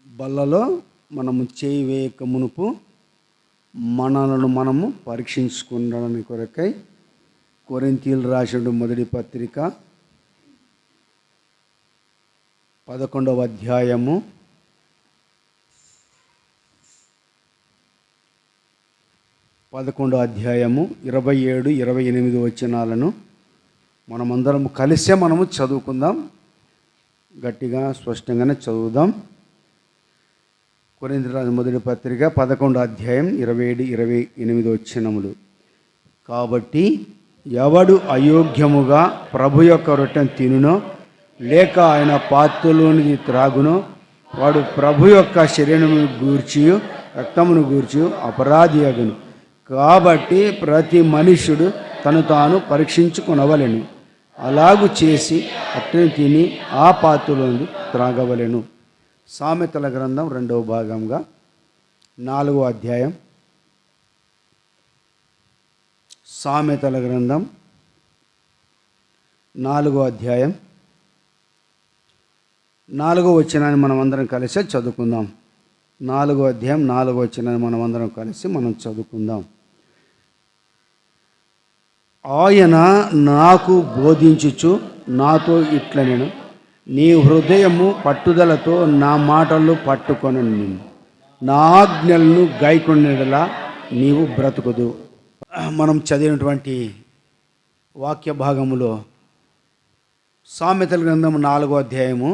బల్లలో మనము చేయి వేయక మునుపు మనలను మనము పరీక్షించుకోవడానికి కొరకై కొరింథీయులకు రాసిన మొదటి పత్రిక 11వ అధ్యాయము 27-28 వచనాలను మనమందరం కలిసే మనము చదువుకుందాం. గట్టిగా స్పష్టంగానే చదువుదాం. కొరింథీయులకు రాసిన మొదటి పత్రిక 11వ అధ్యాయం 27-28 వచనములు. కాబట్టి ఎవడు అయోగ్యముగా ప్రభు యొక్క రొట్టెను తినునో లేక ఆయన పాత్రలోనిది త్రాగునో వాడు ప్రభు యొక్క శరీరమును గూర్చి రక్తమును గూర్చి అపరాధి అగును. కాబట్టి ప్రతి మనుష్యుడు తను తాను పరీక్షించుకొనవలెను. అలాగు చేసి అట్టిని తిని ఆ పాత్రలోనిది త్రాగవలెను. సామెతల గ్రంథం 2వ భాగంగా 4వ అధ్యాయం. సామెతల గ్రంథం 4వ అధ్యాయం 4వ వచనాన్ని మనం అందరం కలిసి చదువుకుందాం. 4వ అధ్యాయం 4వ వచనాన్ని మనం అందరం కలిసి మనం చదువుకుందాం. ఆయన నాకు బోధించుచు నాతో ఇట్ల నేను నీ హృదయము పట్టుదలతో నా మాటలు పట్టుకొనను, నా ఆజ్ఞలను గైకొనేలా నీవు బ్రతుకుదు. మనం చదివినటువంటి వాక్య భాగములో సామెతల గ్రంథం 4వ అధ్యాయము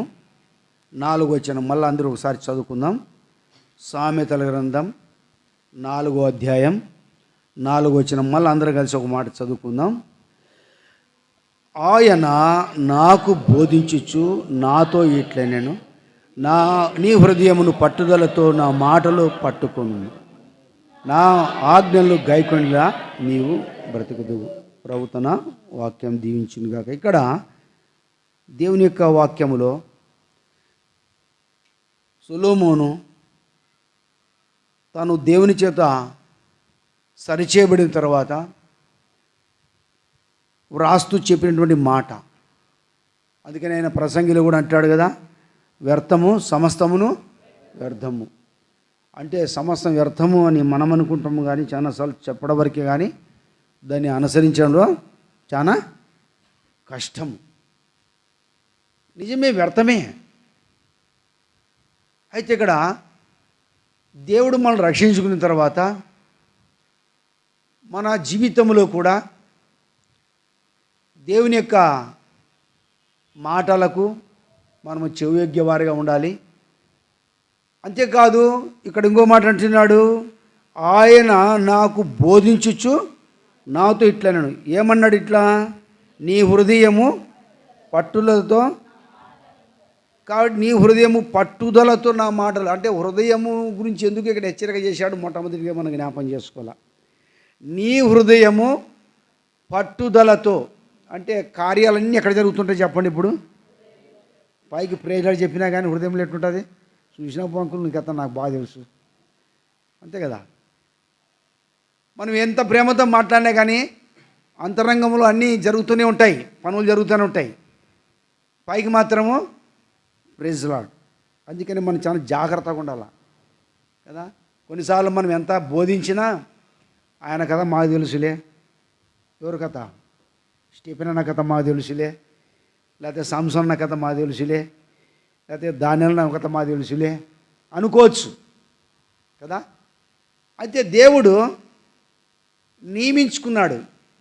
4వ వచనం మళ్ళీ అందరూ ఒకసారి చదువుకుందాం. సామెతల గ్రంథం 4వ అధ్యాయం 4వ వచనం మళ్ళీ అందరూ కలిసి ఒక మాట చదువుకుందాం. ఆయన నాకు బోధించుచు నాతో ఇట్లే నేను నీ హృదయమును పట్టుదలతో నా మాటలు పట్టుకొను, నా ఆజ్ఞలు గైకొనిలా నీవు బ్రతుకుదువు. ప్రభుతన వాక్యం దీవించునుగాక. ఇక్కడ దేవుని యొక్క వాక్యములో సొలొమోను తాను దేవుని చేత సరిచేయబడిన తర్వాత వ్రాస్తూ చెప్పినటువంటి మాట. అందుకని ఆయన ప్రసంగిలో కూడా అంటాడు కదా, వ్యర్థము సమస్తమును వ్యర్థము. అంటే సమస్తం వ్యర్థము అని మనం అనుకుంటాము, కానీ చాలాసార్లు చెప్పడం వరకే, కానీ దాన్ని అనుసరించడంలో చాలా కష్టము. నిజమే, వ్యర్థమే. అయితే ఇక్కడ దేవుడు మనల్ని రక్షించుకున్న తర్వాత మన జీవితంలో కూడా దేవుని యొక్క మాటలకు మనము చెవియొగ్గే వారిగా ఉండాలి. అంతేకాదు ఇక్కడ ఇంకో మాట అంటున్నాడు, ఆయన నాకు బోధించుచు నాతో ఇట్లా నేను ఏమన్నాడు, ఇట్లా నీ హృదయము పట్టుదలతో. కాబట్టి నీ హృదయము పట్టుదలతో నా మాటలు, అంటే హృదయము గురించి ఎందుకు ఇక్కడ హెచ్చరిక చేశాడు మొట్టమొదటిగా మనం జ్ఞాపం చేసుకోవాలి. నీ హృదయము పట్టుదలతో అంటే కార్యాలన్నీ ఎక్కడ జరుగుతుంటాయి చెప్పండి. ఇప్పుడు పైకి ప్రేజర్ చెప్పినా కానీ హృదయంలో ఎట్లుంటుంది చూసినా పంకులు నీకు అతను నాకు బాగా తెలుసు, అంతే కదా. మనం ఎంత ప్రేమతో మాట్లాడినా కానీ అంతరంగంలో అన్నీ జరుగుతూనే ఉంటాయి, పనులు జరుగుతూనే ఉంటాయి. పైకి మాత్రము ప్రైజ్ లార్డ్. అందుకని మనం చాలా జాగ్రత్తగా ఉండాలి కదా. కొన్నిసార్లు మనం ఎంత బోధించినా ఆయన కథ మాకు తెలుసులే, ఎవరి కథ, స్టీఫెన్ అన్న కథ మాకు తెలుసులే, లేకపోతే సాంసన్ అన్న కథ మాకు తెలుసులే, లేకపోతే దానియల్ అన్న కథ మాకు తెలుసులే అనుకోవచ్చు కదా. అయితే దేవుడు నియమించుకున్నాడు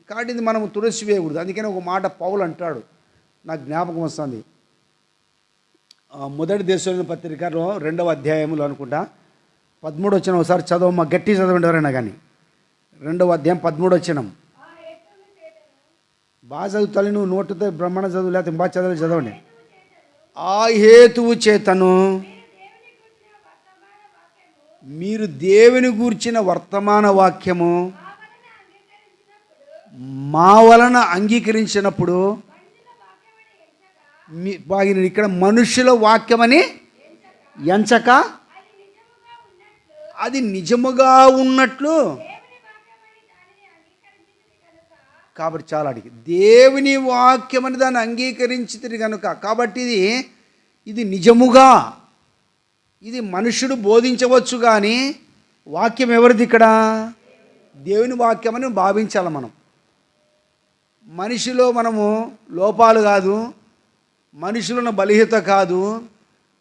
కాబట్టి ఇది మనం తులసివేయకూడదు. అందుకని ఒక మాట పౌలు అంటాడు, నాకు జ్ఞాపకం వస్తుంది. మొదటి దశలోని పత్రికలో 2వ అధ్యాయంలో అనుకుంటా 13 వచనం ఒకసారి చదవమ్మా, గట్టి చదవండి ఎవరైనా కానీ. 2వ అధ్యాయం 13 వచనం. బాగా చదువుతాను, నువ్వు నోటుతో బ్రహ్మాండ చదువు, లేకపోతే బాగా చదవండి. ఆ హేతువు చేతను మీరు దేవుని గూర్చిన వర్తమాన వాక్యము మా వలన అంగీకరించినప్పుడు బాగిన ఇక్కడ మనుషుల వాక్యమని ఎంచక అది నిజముగా ఉన్నట్లు. కాబట్టి చాలా అడిగి దేవుని వాక్యం అని దాన్ని అంగీకరించితిరి కనుక, కాబట్టి ఇది నిజముగా ఇది మనుషుడు బోధించవచ్చు కానీ వాక్యం ఎవరిది ఇక్కడ? దేవుని వాక్యం అని భావించాలి మనం. మనిషిలో మనము లోపాలు కాదు, మనిషిలో బలహీనత కాదు.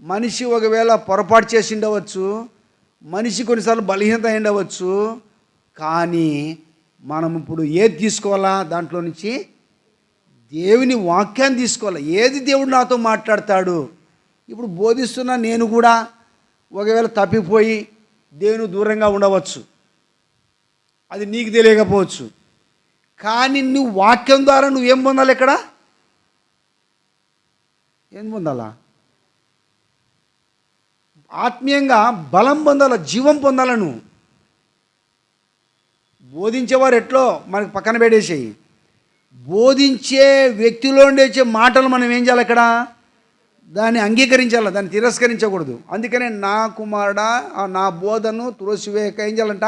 మనిషి ఒకవేళ పొరపాటు చేసి ఉండవచ్చు, మనిషి కొన్నిసార్లు బలహీనత ఉండవచ్చు. కానీ మనం ఇప్పుడు ఏది తీసుకోవాలా? దాంట్లో నుంచి దేవుని వాక్యాన్ని తీసుకోవాలి. ఏది దేవుడు నాతో మాట్లాడతాడు? ఇప్పుడు బోధిస్తున్నా నేను కూడా ఒకవేళ తప్పిపోయి దేవుని దూరంగా ఉండవచ్చు, అది నీకు తెలియకపోవచ్చు. కానీ నువ్వు వాక్యం ద్వారా నువ్వేం పొందాలి? ఇక్కడ ఏం పొందాలా? ఆత్మీయంగా బలం పొందాల, జీవం పొందాల. నువ్వు బోధించేవారు ఎట్లో మనకు పక్కన పెట్టేసేయి. బోధించే వ్యక్తిలో వచ్చే మాటలు మనం ఏం చేయాలి? ఇక్కడ దాన్ని అంగీకరించాలి, దాన్ని తిరస్కరించకూడదు. అందుకనే నా కుమారుడా నా బోధను తులసివేయక ఏం చేయాలంట?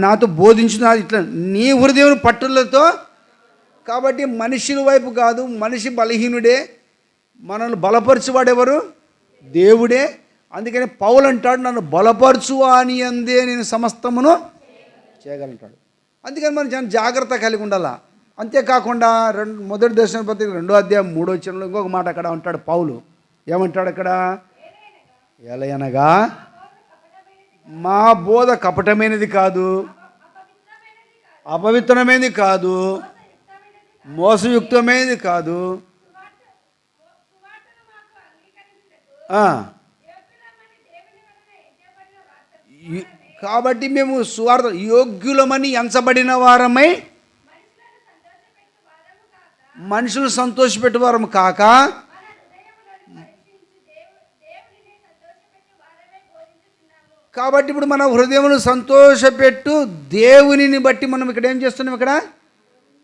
నాతో బోధించిన ఇట్లా నీ హృదయం పట్టులతో. కాబట్టి మనుషుల వైపు కాదు, మనిషి బలహీనుడే, మనల్ని బలపరచువాడెవరు? దేవుడే. అందుకని పౌలు అంటాడు, నన్ను బలపరచు అని అందే నేను సమస్తమును చేయగలంటాడు. అందుకని మనం చాలా జాగ్రత్త కలిగి ఉండాల. అంతేకాకుండా మొదటి దర్శన పత్రిక 2వ అధ్యాయం 3వ వచనంలో ఇంకొక మాట అక్కడ ఉంటాడు పౌలు. ఏమంటాడు అక్కడ? ఎలయనగా మా బోధ కపటమైనది కాదు, అపవిత్రమైనది కాదు, మోసయుక్తమైనది కాదు. కాబట్టి మేము సువార్త యోగ్యులమని ఎంచబడిన వారమై మనుషులు సంతోషపెట్టే వారము కాక కాబట్టి ఇప్పుడు మన హృదయమును సంతోషపెట్టు దేవునిని బట్టి మనం ఇక్కడ ఏం చేస్తున్నాం? ఇక్కడ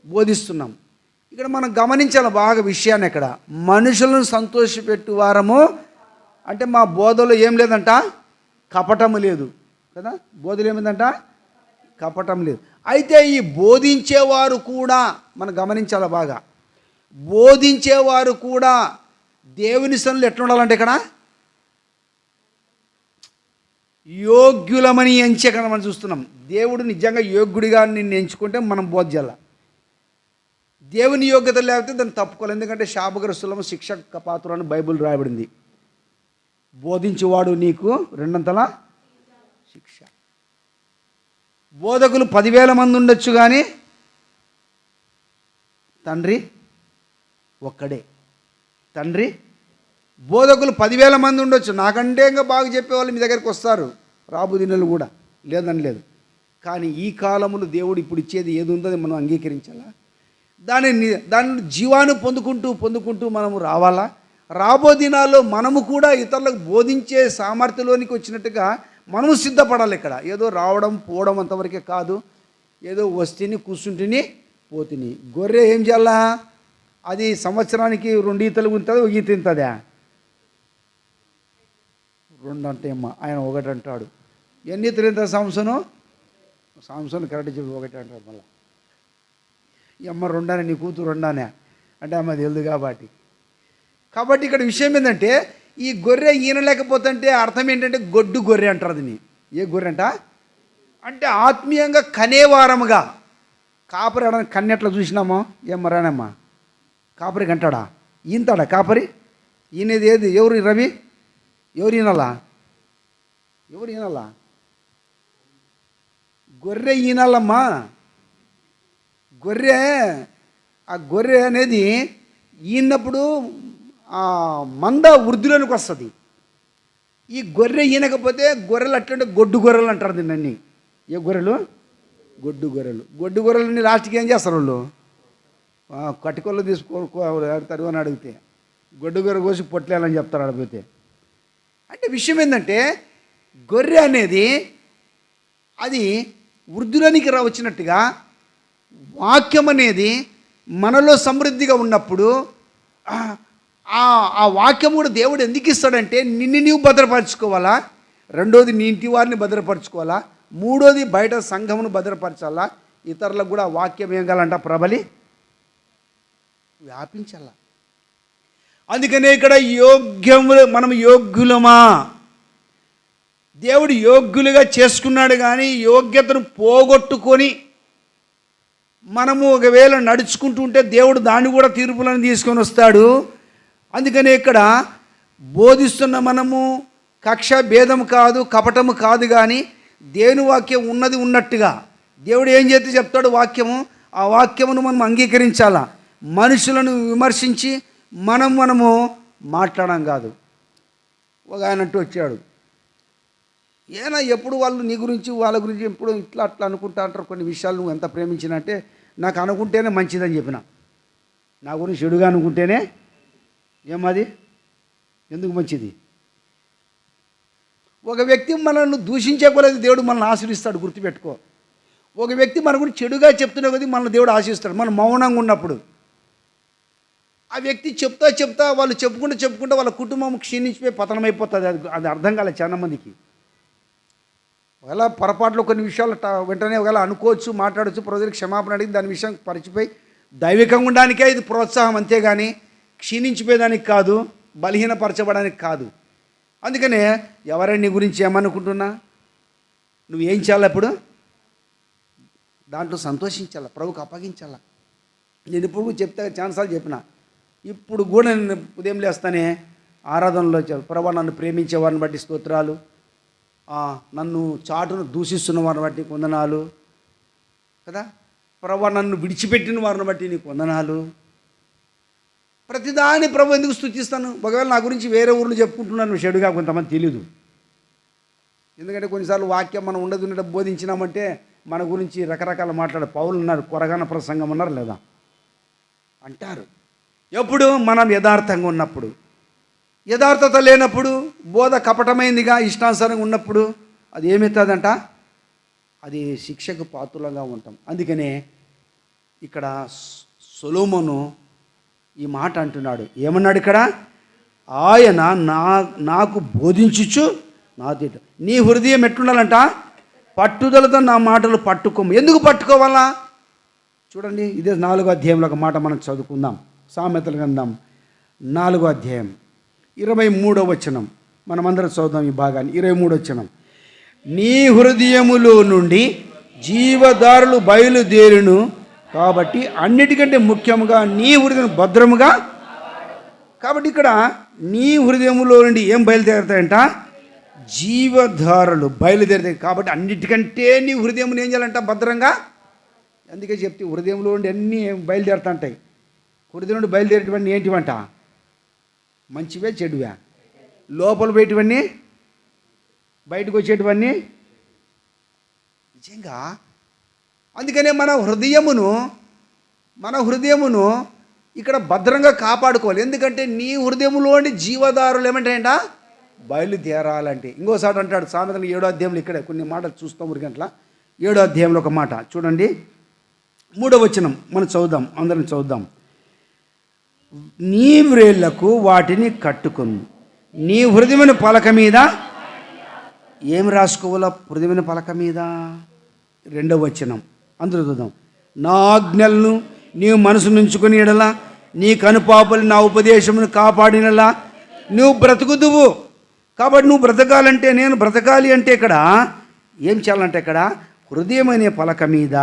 బోధిస్తున్నాం. ఇక్కడ మనం గమనించాలి బాగా విషయాన్ని. ఇక్కడ మనుషులను సంతోషపెట్టు వారము అంటే మా బోధలో ఏం లేదంట? కపటము లేదు కదా. బోధలు ఏమిందంట? కపటం లేదు. అయితే ఈ బోధించేవారు కూడా మనం గమనించాలి బాగా. బోధించేవారు కూడా దేవుని సన్నిధిలో ఎట్లా ఉండాలంటే ఇక్కడ యోగ్యులమని ఎంచే కదా మనం చూస్తున్నాం. దేవుడు నిజంగా యోగ్యుడిగా నిన్ను ఎంచుకుంటే మనం బోధ చేయాలి. దేవుని యోగ్యత లేకపోతే దాన్ని తప్పుకోవాలి. ఎందుకంటే శాపగ్రస్తులము శిక్షక పాత్ర అని బైబిల్ రాయబడింది. బోధించేవాడు నీకు 2 శిక్ష. బోధకులు 10,000 మంది ఉండొచ్చు కానీ తండ్రి ఒక్కడే. తండ్రి బోధకులు 10,000 మంది ఉండొచ్చు, నాకంటే ఇంకా బాగా చెప్పేవాళ్ళు మీ దగ్గరికి వస్తారు, రాబోదినలు కూడా లేదని లేదు. కానీ ఈ కాలములో దేవుడు ఇప్పుడు ఇచ్చేది ఏది ఉందో మనం అంగీకరించాలా? దాని జీవాన్ని పొందుకుంటూ మనము రావాలా? రాబో దినాల్లో మనము కూడా ఇతరులకు బోధించే సామర్థ్యంలోనికి వచ్చినట్టుగా మనము సిద్ధపడాలి. ఇక్కడ ఏదో రావడం పోవడం అంతవరకే కాదు. ఏదో వస్తేని కూర్చుంటేని పోతిని. గొర్రె ఏం చేయాలా? అది సంవత్సరానికి 2 ఈతలు ఉంటుంది, 1 ఈత తింటుందా? 2 అంటే అమ్మ ఆయన 1 అంటాడు. ఎన్ని ఈతలు తింటుంది సాంసను కరెక్ట్ చెప్పి 1 అంటాడు. మళ్ళీ ఈ అమ్మ 2 అని, నీ కూతురు 2 అనే అంటే అమ్మ తెలియదు కాబట్టి ఇక్కడ విషయం ఏంటంటే ఈ గొర్రె ఈనలేకపోతుంటే అర్థం ఏంటంటే గొడ్డు గొర్రె అంటారు. అది ఏ గొర్రె అంటే ఆత్మీయంగా కనేవారముగా. కాపరి కన్నెట్లా చూసినామో ఏమరానమ్మా? కాపరి కంటాడా? ఈంతాడా కాపరి? ఈయనది ఏది? ఎవరు రవి? ఎవరు ఈనాలా? గొర్రె ఈనాలమ్మా. ఆ గొర్రె అనేది ఈనప్పుడు ఆ మంద వృద్ధిలోనికి వస్తుంది. ఈ గొర్రె ఈనకపోతే గొర్రెలు అట్లంటే గొడ్డు గొర్రెలు అంటారు దీన్ని. ఏ గొర్రెలు? గొడ్డు గొర్రెలని లాస్ట్కి ఏం చేస్తారు వాళ్ళు? కటికొల్లు తీసుకోరు అని అడిగితే గొడ్డు గొర్రె కోసి పొట్లేయాలని చెప్తారు అడిగితే. అంటే విషయం ఏంటంటే గొర్రె అనేది అది వృద్ధిలోనికి వచ్చినట్టుగా వాక్యం అనేది మనలో సమృద్ధిగా ఉన్నప్పుడు ఆ వాక్యం కూడా దేవుడు ఎందుకు ఇస్తాడంటే నిన్ను నీవు భద్రపరచుకోవాలా, 2వది నీ ఇంటి వారిని భద్రపరచుకోవాలా, 3వది బయట సంఘమును భద్రపరచాలా, ఇతరులకు కూడా వాక్యం ఏం కావాలంట? ప్రబలి వ్యాపించాల. అందుకనే ఇక్కడ మనం యోగ్యులమా? దేవుడు యోగ్యులుగా చేసుకున్నాడు, కానీ యోగ్యతను పోగొట్టుకొని మనము ఒకవేళ నడుచుకుంటూ ఉంటే దేవుడు దాన్ని కూడా తీర్పులను తీసుకొని వస్తాడు. అందుకనే ఇక్కడ బోధిస్తున్న మనము కక్ష భేదం కాదు, కపటము కాదు, కానీ దేవుని వాక్యం ఉన్నది ఉన్నట్టుగా దేవుడు ఏం చేస్తే చెప్తాడు వాక్యము, ఆ వాక్యమును మనం అంగీకరించాలా. మనుషులను విమర్శించి మనము మాట్లాడడం కాదు. ఒక ఆయన అంటూ వచ్చాడు, ఏనా ఎప్పుడు వాళ్ళు నీ గురించి వాళ్ళ గురించి ఎప్పుడు ఇట్లా అట్లా అనుకుంటా అంటారు, కొన్ని విషయాలు నువ్వు ఎంత ప్రేమించినంటే నాకు అనుకుంటేనే మంచిదని చెప్పిన. నా గురించి చెడుగా అనుకుంటేనే ఏమది ఎందుకు మంచిది? ఒక వ్యక్తి మనల్ని దూషించే కొలది దేవుడు మనల్ని ఆశీర్విస్తాడు, గుర్తుపెట్టుకో. ఒక వ్యక్తి మన గురించి చెడుగా చెప్తున్న కొద్దీ మనల్ని దేవుడు ఆశీర్విస్తాడు. మనం మౌనంగా ఉన్నప్పుడు ఆ వ్యక్తి చెప్తా వాళ్ళు చెప్పుకుంటూ వాళ్ళ కుటుంబం క్షీణించిపోయి పతనమైపోతుంది. అది అర్థం కాలేదు చాలా మందికి. ఒకవేళ పొరపాట్లు కొన్ని విషయాలు వెంటనే ఒకవేళ అనుకోవచ్చు, మాట్లాడవచ్చు, ప్రజలకు క్షమాపణ అడిగి దాని విషయం పరిచిపోయి దైవికంగా ఉండడానికే ఇది ప్రోత్సాహం, అంతేగాని క్షీణించిపోయేదానికి కాదు, బలహీనపరచబడానికి కాదు. అందుకనే ఎవరైనా నీ గురించి ఏమనుకుంటున్నా నువ్వేం చేయాలి? అప్పుడు దాంట్లో సంతోషించాల, ప్రభుకు అప్పగించాల. నేను ఇప్పుడు చెప్తే చాలాసార్లు చెప్పిన, ఇప్పుడు కూడా నేను ఉదయం లేస్తానే ఆరాధనలో ప్రభు నన్ను ప్రేమించే వారిని బట్టి స్తోత్రాలు, నన్ను చాటును దూషిస్తున్న వారిని బట్టి వందనాలు కదా, ప్రభు నన్ను విడిచిపెట్టిన వారిని బట్టి నీకు వందనాలు. ప్రతిదాని ప్రభు ఎందుకు స్తుతిస్తాను? ఒకవేళ నా గురించి వేరే ఊర్లు చెప్పుకుంటున్నాను చెడుగా, కొంతమంది తెలీదు. ఎందుకంటే కొన్నిసార్లు వాక్యం మనం ఉండదు బోధించినామంటే మన గురించి రకరకాల పౌలు ఉన్నారు, కొరగాన ప్రసంగం ఉన్నారు లేదా అంటారు. ఎప్పుడు మనం యథార్థంగా ఉన్నప్పుడు, యథార్థత లేనప్పుడు, బోధ కపటమైందిగా ఇష్టానుసారంగా ఉన్నప్పుడు అది ఏమవుతుందంట? అది శిక్షకు పాత్రలుగా ఉంటాం. అందుకనే ఇక్కడ సొలొమోను ఈ మాట అంటున్నాడు. ఏమన్నాడు ఇక్కడ? ఆయన నాకు బోధించుచు నీ హృదయం ఎట్లుండాలంట? పట్టుదలతో నా మాటలు పట్టుకోము. ఎందుకు పట్టుకోవాలా? చూడండి, ఇదే 4వ అధ్యాయంలో ఒక మాట మనం చదువుకుందాం. సామెతల గ్రంథం 4వ అధ్యాయం 23వ వచనం మనమందరం చదువుదాం ఈ భాగాన్ని. 23వ వచనం, నీ హృదయములో నుండి జీవదారులు బయలుదేరును కాబట్టి అన్నిటికంటే ముఖ్యంగా నీ హృదయం భద్రముగా. కాబట్టి ఇక్కడ నీ హృదయములో నుండి ఏం బయలుదేరుతాయంట? జీవధారలు బయలుదేరుతాయి. కాబట్టి అన్నిటికంటే నీ హృదయం ఏం చేయాలంట? భద్రంగా. అందుకే చెప్తే హృదయంలో నుండి అన్నీ బయలుదేరుతుంటాయి. హృదయం నుండి బయలుదేరేటివన్నీ ఏంటివంట? మంచివే చెడువే? లోపల పోయేటివన్నీ, బయటకు వచ్చేటివన్నీ నిజంగా. అందుకనే మన హృదయమును ఇక్కడ భద్రంగా కాపాడుకోవాలి. ఎందుకంటే నీ హృదయంలోని జీవదారులు ఏమంటాయంట? బయలుదేరాలంటే. ఇంకోసారి అంటాడు సామెతలు 7వ అధ్యాయంలో, ఇక్కడ కొన్ని మాటలు చూస్తాం. 7వ అధ్యాయంలో ఒక మాట చూడండి, 3వ వచనం మనం చదువుదాం, అందరం చదువుదాం. నీ వ్రేళ్లకు వాటిని కట్టుకును, నీ హృదయమైన పలక మీద. ఏం రాసుకోవాలా హృదయమైన పలక మీద? 2వ వచనం అందరూ చూద్దాం. నా ఆజ్ఞలను నీవు మనసు నుంచుకొని ఎడలా, నీ కనుపాపలు నా ఉపదేశమును కాపాడినలా నువ్వు బ్రతుకుదువు. కాబట్టి నువ్వు బ్రతకాలంటే, నేను బ్రతకాలి అంటే ఇక్కడ ఏం చేయాలంటే, ఇక్కడ హృదయమైన పలక మీద,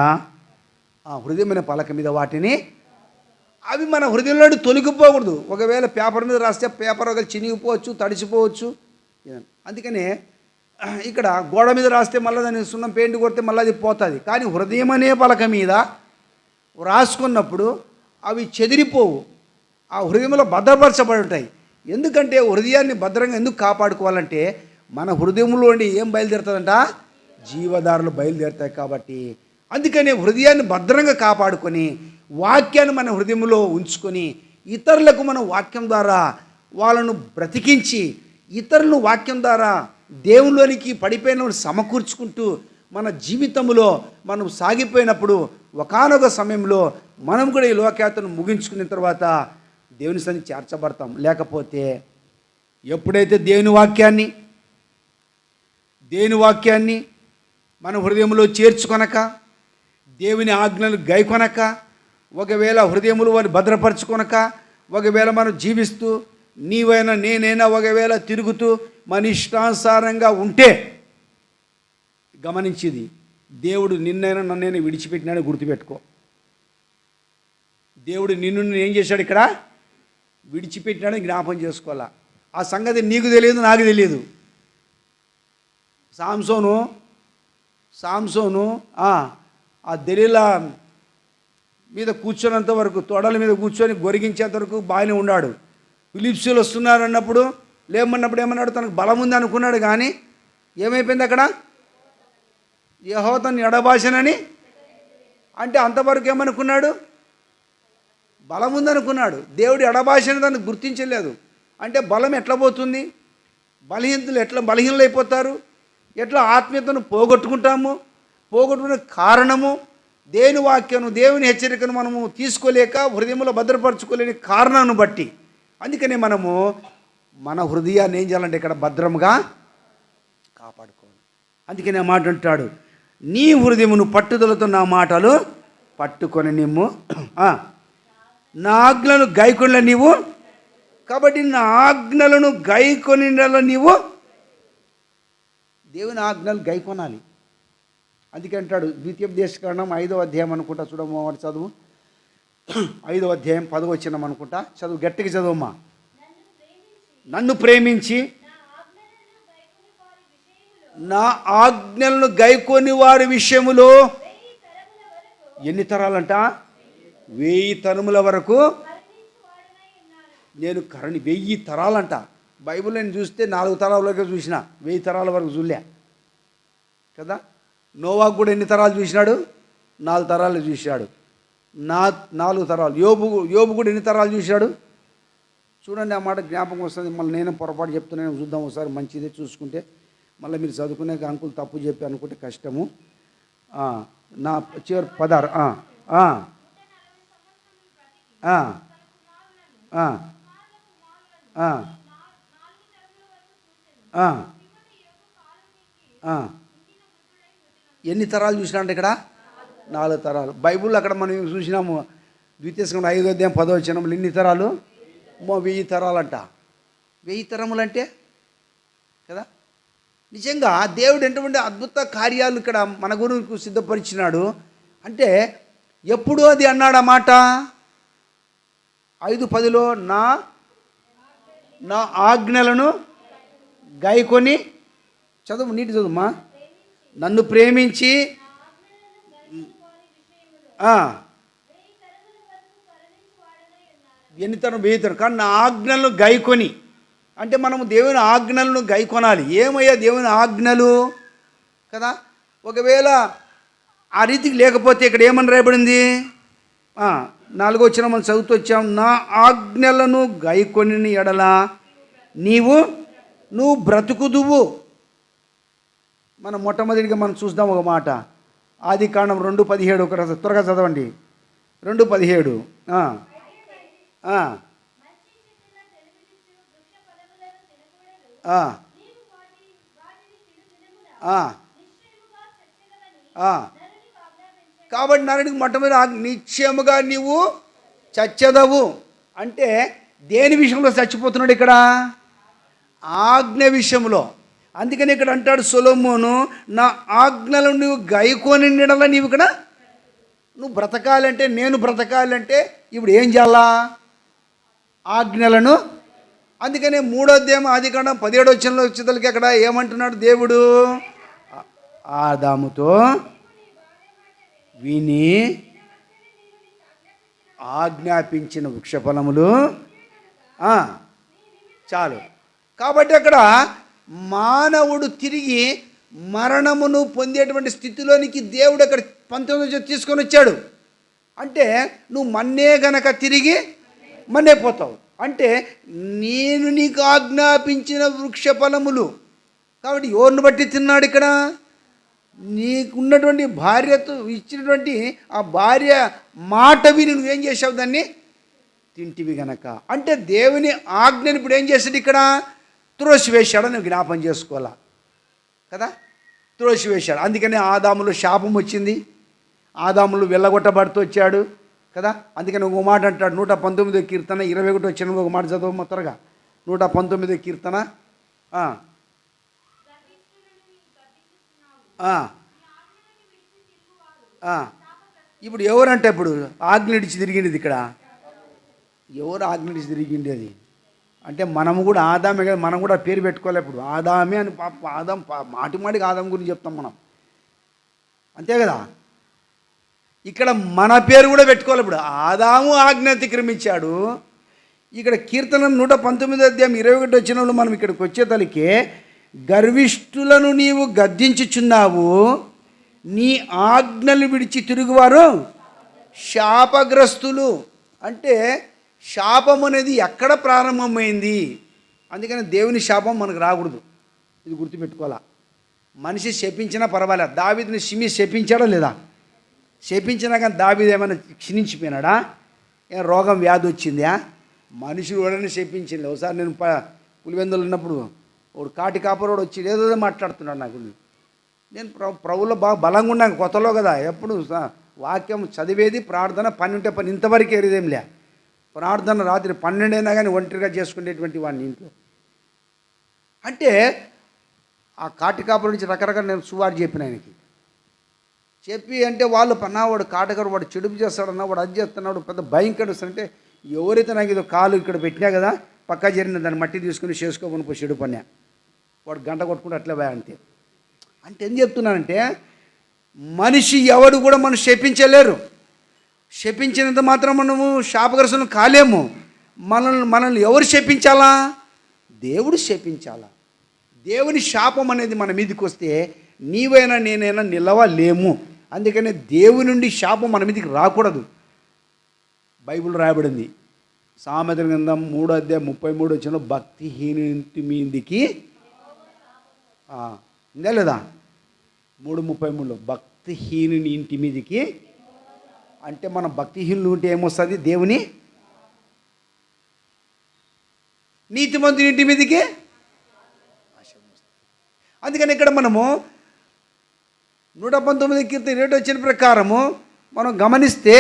హృదయమైన పలక మీద వాటిని, అవి మన హృదయంలో తొలగిపోకూడదు. ఒకవేళ పేపర్ మీద రాస్తే పేపర్ ఒకవేళ చినిగిపోవచ్చు, తడిసిపోవచ్చు. అందుకనే ఇక్కడ గోడ మీద రాస్తే మళ్ళీ దాన్ని సున్నం పెయింట్ కొడితే మళ్ళీ అది పోతుంది. కానీ హృదయం అనే పలక మీద రాసుకున్నప్పుడు అవి చెదిరిపోవు, ఆ హృదయంలో భద్రపరచబడి ఉంటాయి. ఎందుకంటే హృదయాన్ని భద్రంగా ఎందుకు కాపాడుకోవాలంటే, మన హృదయంలోండి ఏం బయలుదేరుతుందంట? జీవదారులు బయలుదేరుతాయి. కాబట్టి అందుకనే హృదయాన్ని భద్రంగా కాపాడుకొని వాక్యాన్ని మన హృదయంలో ఉంచుకొని ఇతరులకు మనం వాక్యం ద్వారా వాళ్ళను బ్రతికించి, ఇతరులను వాక్యం ద్వారా దేవునిలోనికి పడిపోయిన సమకూర్చుకుంటూ మన జీవితంలో మనం సాగిపోయినప్పుడు ఒకానొక సమయంలో మనం కూడా ఈ లోకయాత్రను ముగించుకున్న తర్వాత దేవుని సన్నిధికి చేర్చబడతాం. లేకపోతే ఎప్పుడైతే దేవుని వాక్యాన్ని మన హృదయంలో చేర్చుకొనక, దేవుని ఆజ్ఞలు గైకొనక, ఒకవేళ హృదయములు వారిని భద్రపరచుకొనక, ఒకవేళ మనం జీవిస్తూ నీవైనా నేనైనా ఒకవేళ తిరుగుతూ మన ఇష్టానుసారంగా ఉంటే గమనించేది, దేవుడు నిన్నైనా నన్నైనా విడిచిపెట్టినాడని గుర్తుపెట్టుకో. దేవుడు నిన్ను ఏం చేశాడు ఇక్కడ? విడిచిపెట్టినాడని జ్ఞాపం చేసుకోవాలా. ఆ సంగతి నీకు తెలియదు, నాకు తెలియదు. సాంసోను ఆ దెలీలా మీద కూర్చొనేంత వరకు, తొడల మీద కూర్చొని గొరిగించేంత వరకు బాగానే ఉన్నాడు. ఫిలిప్సీలు వస్తున్నారు అన్నప్పుడు లేమన్నప్పుడు ఏమన్నాడు? తనకు బలం ఉంది అనుకున్నాడు. కానీ ఏమైపోయింది అక్కడ? యెహోవా తనని ఎడబాసెనని అంటే అంతవరకు ఏమనుకున్నాడు? బలం ఉందనుకున్నాడు. దేవుడు ఎడబాసెని దాన్ని గుర్తించలేదు. అంటే బలం ఎట్లా పోతుంది? బలహీనులు అయిపోతారు. ఎట్లా ఆత్మీయతను పోగొట్టుకుంటాము? పోగొట్టుకునే కారణము దేవుని వాక్యను, దేవుని హెచ్చరికను మనము తీసుకోలేక హృదయంలో భద్రపరచుకోలేని కారణాన్ని బట్టి. అందుకనే మనము మన హృదయాన్ని ఏం చేయాలంటే ఇక్కడ భద్రంగా కాపాడుకోవాలి. అందుకనే మాట అంటాడు, నీ హృదయమును పట్టుదలతో నా మాటలు పట్టుకొని నిమ్ము, నా ఆజ్ఞలను గైకొనల నీవు. కాబట్టి నా ఆజ్ఞలను గైకొనిల నీవు దేవుని ఆజ్ఞలు గైకొనాలి. అందుకే అంటాడు ద్వితీయోపదేశకాండం 5వ అధ్యాయం అనుకుంటా, చూడమ్మా వాడు చదువు. 5వ అధ్యాయం 10వ వచనం అనుకుంటా, చదువు, గట్టిగా చదువమ్మా. నన్ను ప్రేమించి నా ఆజ్ఞలను గైకొని వారి విషయములో ఎన్ని తరాలంట? 1000 తరముల వరకు నేను 1000 తరాలంట. బైబిల్ నేను చూస్తే 4 తరాల వరకు చూసిన, 1000 తరాల వరకు చూడలే కదా. నోవాకు కూడా ఎన్ని తరాలు చూసినాడు? 4 తరాలు చూశాడు. 4 తరాలు. యోబు కూడా ఎన్ని తరాలు చూశాడు? చూడండి, ఆ మాట జ్ఞాపకం వస్తుంది. మళ్ళీ నేను పొరపాటు చెప్తున్నాను, చూద్దాం ఒకసారి. మంచిదే చూసుకుంటే. మళ్ళీ మీరు చదువుకునే అంకులు తప్పు చెప్పి అనుకుంటే కష్టము. నా చివరి 16 ఎన్ని తరాలు చూసినా ఇక్కడ? 4 తరాలు. బైబుల్ అక్కడ మనం చూసినాము, ద్వితీయోపదేశకాండం 5వ అధ్యాయం 10వ వచనంలో ఎన్ని తరాలు? 1000 తరాలంట. 1000 తరములంటే కదా. నిజంగా దేవుడు ఎటువంటి అద్భుత కార్యాలు ఇక్కడ మన గురించి సిద్ధపరిచినాడు అంటే, ఎప్పుడు అది అన్నాడు ఆ మాట? 5:10లో నా ఆజ్ఞలను గైకొని, చదువు, నీటి చదువుమా. నన్ను ప్రేమించి ఎన్ని తరం? 1000 తరం. కానీ నా ఆజ్ఞలను గైకొని అంటే మనము దేవుని ఆజ్ఞలను గైకొనాలి. ఏమయ్యా దేవుని ఆజ్ఞలు కదా. ఒకవేళ ఆ రీతికి లేకపోతే ఇక్కడ ఏమని రాయబడింది? 4వ వచనం మనం చదువుతూ వచ్చాం. నా ఆజ్ఞలను గైకొని ఎడల నువ్వు బ్రతుకుదువు. మనం మొట్టమొదటిగా మనం చూద్దాం ఒక మాట. ఆదికాండం 2:17 ఒక త్వరగా చదవండి. 2:17 కాబట్టి నరుడికి మొట్టమొదటి నిశ్చయముగా నీవు చచ్చెదవు అంటే దేని విషయంలో చచ్చిపోతున్నాడు ఇక్కడ? ఆజ్ఞ విషయంలో. అందుకని ఇక్కడ అంటాడు సొలొమోను, నా ఆజ్ఞలను నువ్వు గైకొని నీడల నువ్వు బ్రతకాలంటే, నేను బ్రతకాలంటే ఇప్పుడు ఏం చేయాలా? ఆజ్ఞలను. అందుకనే 3వ అధ్యాయం ఆదికాండం 17వ వచనంలో వచ్చేసరికి అక్కడ ఏమంటున్నాడు దేవుడు? ఆదాముతో విని ఆజ్ఞాపించిన వృక్షఫలములు చాలు. కాబట్టి అక్కడ మానవుడు తిరిగి మరణమును పొందేటువంటి స్థితిలోనికి దేవుడు అక్కడ 19 తీసుకొని వచ్చాడు. అంటే నువ్వు మన్నే గనక తిరిగి మన్నేపోతావు. అంటే నేను నీకు ఆజ్ఞాపించిన వృక్ష ఫలములు. కాబట్టి ఎవరిని బట్టి తిన్నాడు ఇక్కడ? నీకున్నటువంటి భార్యతో ఇచ్చినటువంటి ఆ భార్య మాట విని నువ్వేం చేసావు? దాన్ని తింటివి గనక. అంటే దేవుని ఆజ్ఞని ఇప్పుడు ఏం చేశాడు ఇక్కడ? త్రోసివేశాడు. నువ్వు జ్ఞాపం చేసుకోవాలా కదా. త్రోసివేశాడు. అందుకనే ఆదాములో శాపం వచ్చింది. ఆదాములు వెళ్ళగొట్టబడుతూ వచ్చాడు కదా. అందుకని ఒక మాట అంటాడు 119వ కీర్తన 21వ వచనంలో ఒక మాట చదవమ్మ త్వరగా. 119 కీర్తన. ఇప్పుడు ఎవరంటే ఇప్పుడు ఆజ్ఞ ఇడిచి తిరిగింది ఇక్కడ. ఎవరు ఆజ్ఞ ఇడిచి తిరిగింది అది అంటే మనము కూడా ఆదామే కదా, మనం కూడా పేరు పెట్టుకోవాలి. ఇప్పుడు ఆదామే అని ఆదాం మాటిమాటికి ఆదాం గురించి చెప్తాం మనం, అంతే కదా. ఇక్కడ మన పేరు కూడా పెట్టుకోవాలి. ఇప్పుడు ఆదాము ఆజ్ఞ అతిక్రమించాడు. ఇక్కడ కీర్తన 119:21 మనం ఇక్కడికి వచ్చేతలికే గర్విష్ఠులను నీవు గద్దించుచున్నావు, నీ ఆజ్ఞలు విడిచి తిరుగువారు శాపగ్రస్తులు. అంటే శాపం అనేది ఎక్కడ ప్రారంభమైంది? అందుకని దేవుని శాపం మనకు రాకూడదు, ఇది గుర్తుపెట్టుకోవాలా. మనిషి శపించినా పర్వాలేదు. దావీదుని షిమి శపించాడా లేదా? శపించినా కానీ దావీదు ఏమైనా క్షీణించిపోయినాడా? ఏం రోగం వ్యాధి వచ్చిందా? మనుషులు ఎవరైనా శపించింది. ఒకసారి నేను పులివెందులు ఉన్నప్పుడు వాడు కాటి కాపరోడు వచ్చి ఏదో మాట్లాడుతున్నాడు నాకు. నేను ప్రభువులో బాగా బలంగా ఉన్నాను, కొత్తలో కదా. ఎప్పుడు వాక్యం చదివేది, ప్రార్థన, పని ఉంటే పని, ఇంతవరకు ఎరిదేంలే. ప్రార్థన రాత్రి 12 అయినా కానీ ఒంటరిగా చేసుకునేటువంటి వాడిని ఇంట్లో. అంటే ఆ కాటి కాపరు నుంచి రకరకాల నేను సువారు చెప్పిన ఆయనకి చెప్పి, అంటే వాళ్ళు వాడు కాటగారు, వాడు చెడుపు చేస్తాడన్నా, వాడు అది చేస్తున్నాడు, పెద్ద భయంకర అంటే ఎవరైతే నాకు ఇది కాలు ఇక్కడ పెట్టినా కదా పక్కా జరిగిన దాన్ని మట్టి తీసుకుని చేసుకోమని పోయి చెడు పన్నా. వాడు గంట కొట్టుకుంటూ అట్లే పోయా అంతే. అంటే ఏం చెప్తున్నానంటే మనిషి ఎవడు కూడా మనం శపించలేరు. శపించినంత మాత్రం మనము శాపగ్రస్తులను కాలేము. మనల్ని ఎవరు శపించాలా? దేవుడు శపించాలా. దేవుని శాపం అనేది మన మీదకి వస్తే నీవైనా నేనైనా నిలవలేము. అందుకనే దేవుని నుండి శాపం మన మీదకి రాకూడదు. బైబిల్ రాయబడింది సామెతల గ్రంథం 3:33 భక్తిహీనుని మీదికి ఇందే లేదా 3:33 భక్తిహీనుని ఇంటి మీదికి. అంటే మనం భక్తిహీనులు ఉంటే ఏమొస్తుంది? దేవుని నీతిమంతుని ఇంటి మీదికి. అందుకని ఇక్కడ మనము 119 కీర్తన 7 ప్రకారము మనం గమనిస్తే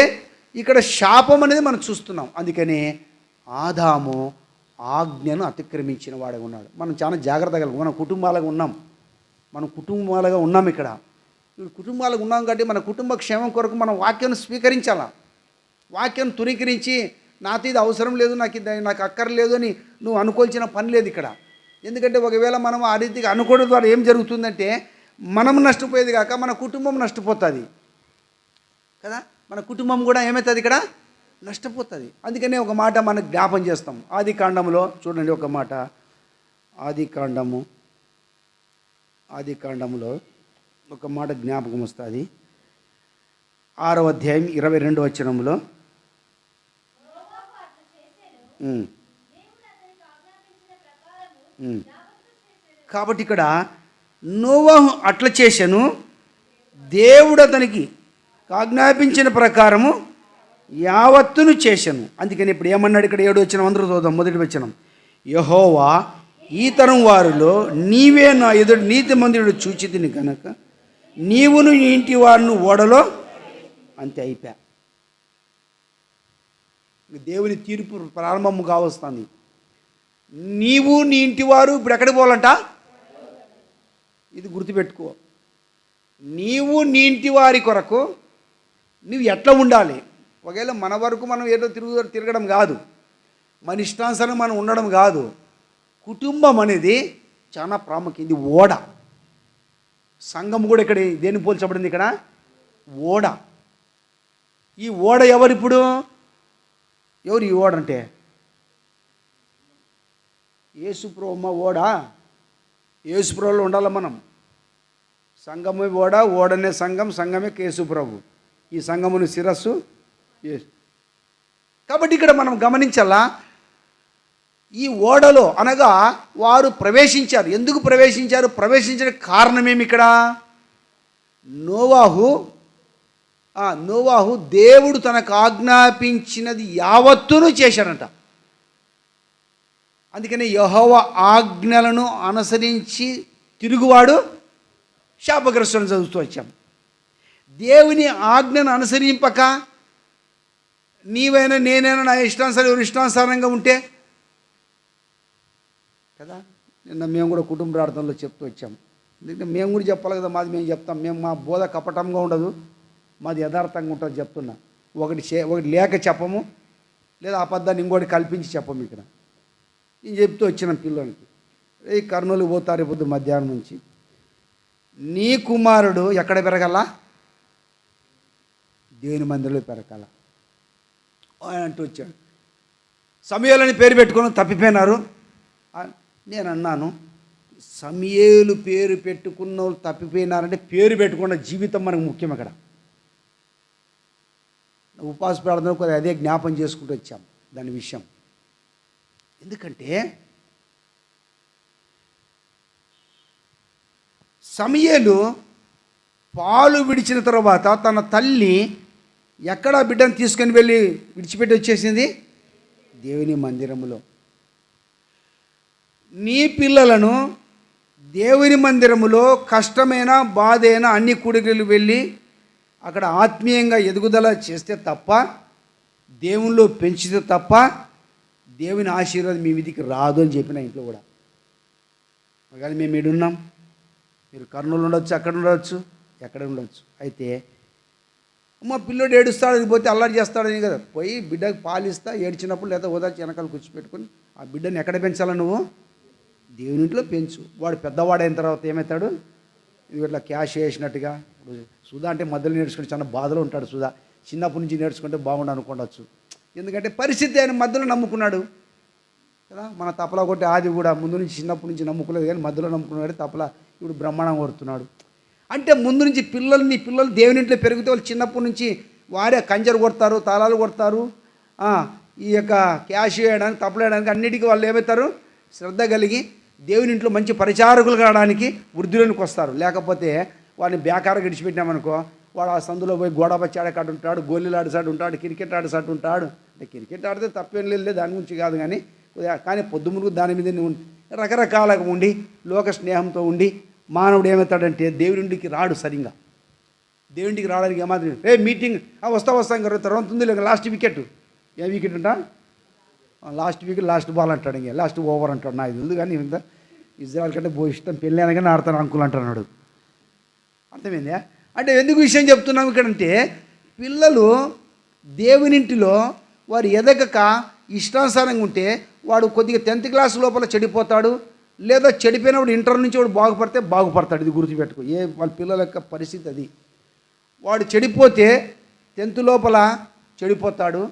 ఇక్కడ శాపం అనేది మనం చూస్తున్నాం. అందుకని ఆదాము ఆజ్ఞను అతిక్రమించిన వాడే ఉన్నాడు. మనం చాలా జాగ్రత్తగా మన కుటుంబాలుగా ఉన్నాం ఇక్కడ. కుటుంబాలకు ఉన్నాం కాబట్టి మన కుటుంబ క్షేమం కొరకు మనం వాక్యాన్ని స్వీకరించాలా. వాక్యాన్ని తునీకరించి నాతో ఇది అవసరం లేదు, నాకు అక్కర్లేదు అని నువ్వు అనుకోవాల్సిన పని లేదు ఇక్కడ. ఎందుకంటే ఒకవేళ మనం ఆ రీతిగా అనుకోవడం ద్వారా ఏం జరుగుతుందంటే మనం నష్టపోయేది కాక మన కుటుంబం నష్టపోతుంది కదా. మన కుటుంబం కూడా ఏమవుతుంది ఇక్కడ? నష్టపోతుంది. అందుకనే ఒక మాట మనకు జ్ఞాపం చేస్తాం. ఆది కాండంలో చూడండి ఒక మాట. ఆది కాండంలో ఒక మాట జ్ఞాపకం వస్తుంది. 6వ అధ్యాయం 22వ వచనంలో కాబట్టి ఇక్కడ నోవహు అట్లా చేశాను, దేవుడు అతనికి ఆజ్ఞాపించిన ప్రకారము యావత్తును చేశాను. అందుకని ఇప్పుడు ఏమన్నాడు ఇక్కడ 7వ వచనం అందరూ చూద్దాం. మొదటి వచనం, యెహోవా ఈ తరం వారిలో నీవే నా ఎదుడు నీతిమంతుడు చూచితిని కనుక నీవును నీ ఇంటి వారిని ఓడలో. అంతే, అయిపోయా. దేవుని తీర్పు ప్రారంభము కావస్తుంది. నీవు నీ ఇంటి వారు ఇప్పుడు ఎక్కడికి పోవాలంట? ఇది గుర్తుపెట్టుకో. నీవు నీ ఇంటి వారి కొరకు నువ్వు ఎట్లా ఉండాలి? ఒకవేళ మన వరకు మనం ఏదో తిరగడం కాదు, మన ఇష్టానుసారం మనం ఉండడం కాదు. కుటుంబం అనేది చాలా ప్రాముఖ్యం. ఇది ఓడ. సంఘం కూడా ఇక్కడ దేన్ని పోల్చబడింది? ఇక్కడ ఓడ. ఈ ఓడ ఎవరు ఈ ఓడ అంటే యేసుప్రభు ఓడ. యేసుప్రభులో ఉండాలి మనం. సంఘమే ఓడ, ఓడనే సంఘం, సంఘమే యేసుప్రభు. ఈ సంఘముని శిరస్సు యేసు. కాబట్టి ఇక్కడ మనం గమనించాలా, ఈ ఓడలో అనగా వారు ప్రవేశించారు. ఎందుకు ప్రవేశించారు? ప్రవేశించిన కారణమేమి? ఇక్కడ నోవాహు దేవుడు తనకు ఆజ్ఞాపించినది యావత్తును చేశాడంట. అందుకని యెహోవా ఆజ్ఞలను అనుసరించి తిరుగువాడు శాపగ్రస్తులను చదువుతూ వచ్చాం. దేవుని ఆజ్ఞను అనుసరింపక నీవైనా నేనైనా నా ఇష్టానుసారంగా ఉంటే కదా. నిన్న మేము కూడా కుటుంబ ప్రార్థనలో చెప్తూ వచ్చాం. ఎందుకంటే మేము కూడా చెప్పాలి కదా, మాది మేము చెప్తాం. మేము మా బోధ కపటంగా ఉండదు, మాది యథార్థంగా ఉంటుంది చెప్తున్నా. ఒకటి లేక చెప్పము, లేదా అబద్ధాన్ని ఇంకోటి కల్పించి చెప్పము. ఇక్కడ నేను చెప్తూ వచ్చిన పిల్లలకి, ఈ కర్నూలు పోతారు పొద్దు మధ్యాహ్నం నుంచి, నీ కుమారుడు ఎక్కడ పెరగాల? దేవుని మందిరంలో పెరగాల ఆయన అంటూ వచ్చాడు. సమూయేలు పేరు పెట్టుకొని తప్పిపోయినారు. నేను అన్నాను, సమూయేలు పేరు పెట్టుకున్న వాళ్ళు తప్పిపోయినారంటే పేరు పెట్టుకున్న జీవితం మనకు ముఖ్యం. అక్కడ ఉపవాస ప్రార్థన కొద్దిగా అదే జ్ఞాపం చేసుకుంటూ వచ్చాం దాని విషయం. ఎందుకంటే సమూయేలు పాలు విడిచిన తర్వాత తన తల్లి ఎక్కడ బిడ్డను తీసుకొని వెళ్ళి విడిచిపెట్టి వచ్చేసింది? దేవుని మందిరములో. నీ పిల్లలను దేవుని మందిరములో కష్టమైన బాధైన అన్ని కూడికలు వెళ్ళి అక్కడ ఆత్మీయంగా ఎదుగుదల చేస్తే తప్ప, దేవునిలో పెంచితే తప్ప దేవుని ఆశీర్వాదం మీ మీదికి రాదు అని చెప్పిన ఇంట్లో కూడా. కానీ మేము ఈడున్నాం, మీరు కర్నూలు ఉండొచ్చు, అక్కడ ఉండవచ్చు, ఎక్కడ ఉండవచ్చు. అయితే మా పిల్లోడు ఏడుస్తాడు పోతే అల్లరి చేస్తాడని కదా, పోయి బిడ్డకు పాలిస్తా, ఏడ్చినప్పుడు లేదా ఓదార్చి వెనకాల కూర్చోపెట్టుకొని ఆ బిడ్డను ఎక్కడ పెంచాలా? నువ్వు దేవుని ఇంట్లో పెంచు. వాడు పెద్దవాడైన తర్వాత ఏమవుతాడు? ఇది ఇట్లా క్యాష్ వేసినట్టుగా. సుధా అంటే మధ్యలో నేర్చుకుంటే చాలా బాధలో ఉంటాడు. సుధా చిన్నప్పటి నుంచి నేర్చుకుంటే బాగుండు అనుకోవచ్చు. ఎందుకంటే పరిస్థితి ఆయన మధ్యలో నమ్ముకున్నాడు కదా. మన తపలా కొట్టే ఆది కూడా ముందు నుంచి చిన్నప్పటి నుంచి నమ్ముకోలేదు, కానీ మధ్యలో నమ్ముకున్నాడు. తపలా ఇప్పుడు బ్రహ్మాండం కొడుతున్నాడు. అంటే ముందు నుంచి పిల్లలు దేవుని ఇంట్లో పెరిగితే వాళ్ళు చిన్నప్పటి నుంచి వారే కంజరు కొడతారు, తాళాలు కొడతారు, ఈ యొక్క క్యాష్ వేయడానికి, తపలు వేయడానికి అన్నిటికీ వాళ్ళు ఏమవుతారు? శ్రద్ధ కలిగి దేవుని ఇంట్లో మంచి పరిచారకులు కావడానికి వృద్ధిలోనికి వస్తారు. లేకపోతే వాడిని బేకారం గడిచిపెట్టినామనుకో, వాడు ఆ సందులో పోయి గోడపచ్చి ఆడకాడు ఉంటాడు, గోళీలు ఆడసాడు ఉంటాడు, క్రికెట్ ఆడసాడు ఉంటాడు. అంటే క్రికెట్ ఆడితే తప్పేం లేదు, దాని గురించి కాదు. కానీ పొద్దు మురుగు దాని మీద రకరకాలుగా ఉండి లోక స్నేహంతో ఉండి మానవుడు ఏమవుతాడంటే దేవుడింటికి రాడు. సరిగ్గా దేవుడింటికి రావడానికి ఏమాత్రం మీటింగ్ వస్తాం తర్వాత ఉంది లేక లాస్ట్ వికెట్. ఏ వికెట్ ఉంటా? లాస్ట్ వికెట్, లాస్ట్ బాల్ అంటాడు, ఇంకా లాస్ట్ ఓవర్ అంటాడు. నాకు తెలియదు కానీ ఇంత ఇజ్రాయల్ కంటే ఇష్టం, పెళ్ళి అనగానే ఆడతాను అంకులు అంటున్నాడు. అర్థమైందా? అంటే ఎందుకు విషయం చెప్తున్నాం ఇక్కడంటే, పిల్లలు దేవునింటిలో వారు ఎదగక ఇష్టానుసారంగా ఉంటే వాడు కొద్దిగా 10th క్లాస్ లోపల చెడిపోతాడు, లేదా చెడిపోయినప్పుడు ఇంటర్ నుంచి వాడు బాగుపడతాడు. ఇది గుర్తుపెట్టుకో. వాళ్ళ పిల్లల యొక్క పరిస్థితి అది. వాడు చెడిపోతే 10th లోపల చెడిపోతాడు.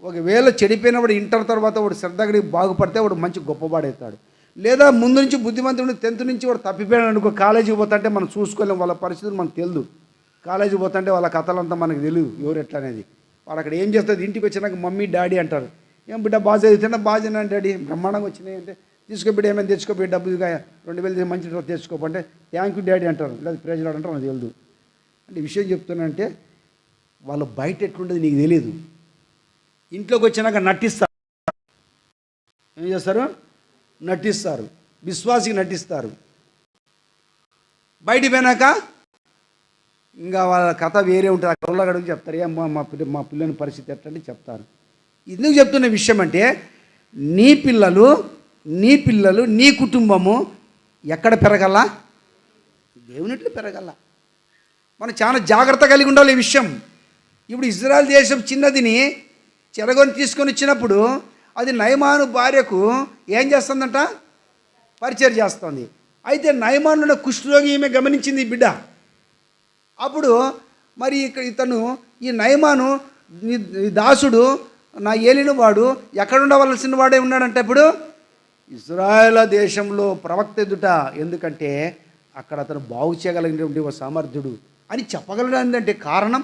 ఒకవేళ చెడిపోయినప్పుడు ఇంటర్ తర్వాత వాడు శ్రద్ధగా బాగుపడితే వాడు మంచి గొప్పవాడవుతాడు. లేదా ముందు నుంచి బుద్ధిమంతుడు 10th నుంచి వాడు తప్పిపోయాడు అనుకో, కాలేజీకి పోతుంటే మనం చూసుకోలేం, వాళ్ళ పరిస్థితులు మనకు తెలియదు. కాలేజీకి పోతుంటే వాళ్ళ కథలంతా మనకు తెలియదు ఎవరు ఎట్లా అనేది. వాడు అక్కడ ఏం చేస్తుంది? ఇంటికి వచ్చినాక మమ్మీ డాడీ అంటారు. ఏం బిడ్డ బాగా చదివితేనా? బాగా చదివినా డాడీ, బ్రహ్మాండంగా వచ్చినాయి అంటే తీసుకో బిడ్డ, ఏమైనా తెచ్చుకోబోయి డబ్బుగా 2000 మంచి తెచ్చుకోమంటే థ్యాంక్ యూ డాడీ అంటారు, లేదా ప్రేజలు అంటారు, నాకు తెలియదు. అంటే విషయం చెప్తున్నానంటే వాళ్ళు బయట ఎట్లుండేది నీకు తెలియదు. ఇంట్లోకి వచ్చినాక నటిస్తారు. ఏం చేస్తారు? నటిస్తారు. విశ్వాసికి నటిస్తారు. బయటికి పోయినాక ఇంకా వాళ్ళ కథ వేరే ఉంటుంది. అక్కడ వాళ్ళకి చెప్తారు, ఏమో మా పిల్లని పరిస్థితి ఎట్లంటే చెప్తారు. ఎందుకు చెప్తున్న విషయం అంటే, నీ పిల్లలు నీ కుటుంబము ఎక్కడ పెరగల? దేవునిట్లో పెరగల. మనం చాలా జాగ్రత్త కలిగి ఉండాలి ఈ విషయం. ఇప్పుడు ఇజ్రాయెల్ దేశం చిన్నదిని చెరగొని తీసుకొని వచ్చినప్పుడు అది నయమాను భార్యకు ఏం చేస్తుందంట? పరిచయం చేస్తుంది. అయితే నయమానున్న కుష్ఠరోగి ఈమె గమనించింది ఈ బిడ్డ. అప్పుడు మరి ఇతను ఈ నయమాను దాసుడు, నా ఏలిన వాడు ఎక్కడ ఉండవలసిన వాడే ఉన్నాడంటే ఇప్పుడు ఇజ్రాయేల్ దేశంలో ప్రవక్త ఎదుట. ఎందుకంటే అక్కడ అతను బాగు చేయగలిగినటువంటి ఒక సామర్థ్యుడు అని చెప్పగలడంటే కారణం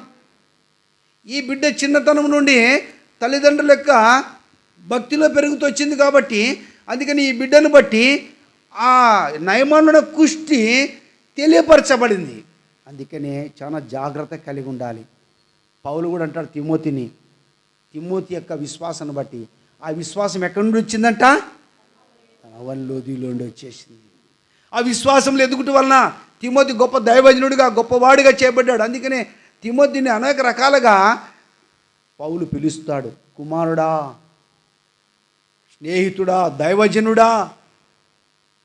ఈ బిడ్డ చిన్నతనం నుండి తల్లిదండ్రుల యొక్క భక్తిలో పెరుగుతూ వచ్చింది కాబట్టి. అందుకని ఈ బిడ్డను బట్టి ఆ నయమానున్న కుష్టి తెలియపరచబడింది. అందుకనే చాలా జాగ్రత్త కలిగి ఉండాలి. పౌలు కూడా అంటాడు తిమోతి యొక్క విశ్వాసాన్ని బట్టి. ఆ విశ్వాసం ఎక్కడి నుండి వచ్చిందంట? అవన్లోదిలోండి వచ్చేసింది. ఆ విశ్వాసంలో ఎదుగుట వలన తిమోతి గొప్ప దైవజనుడిగా, గొప్పవాడిగా చేయబడ్డాడు. అందుకనే తిమోతిని అనేక రకాలుగా పౌలు పిలుస్తాడు. కుమారుడా, స్నేహితుడా, దైవజనుడా,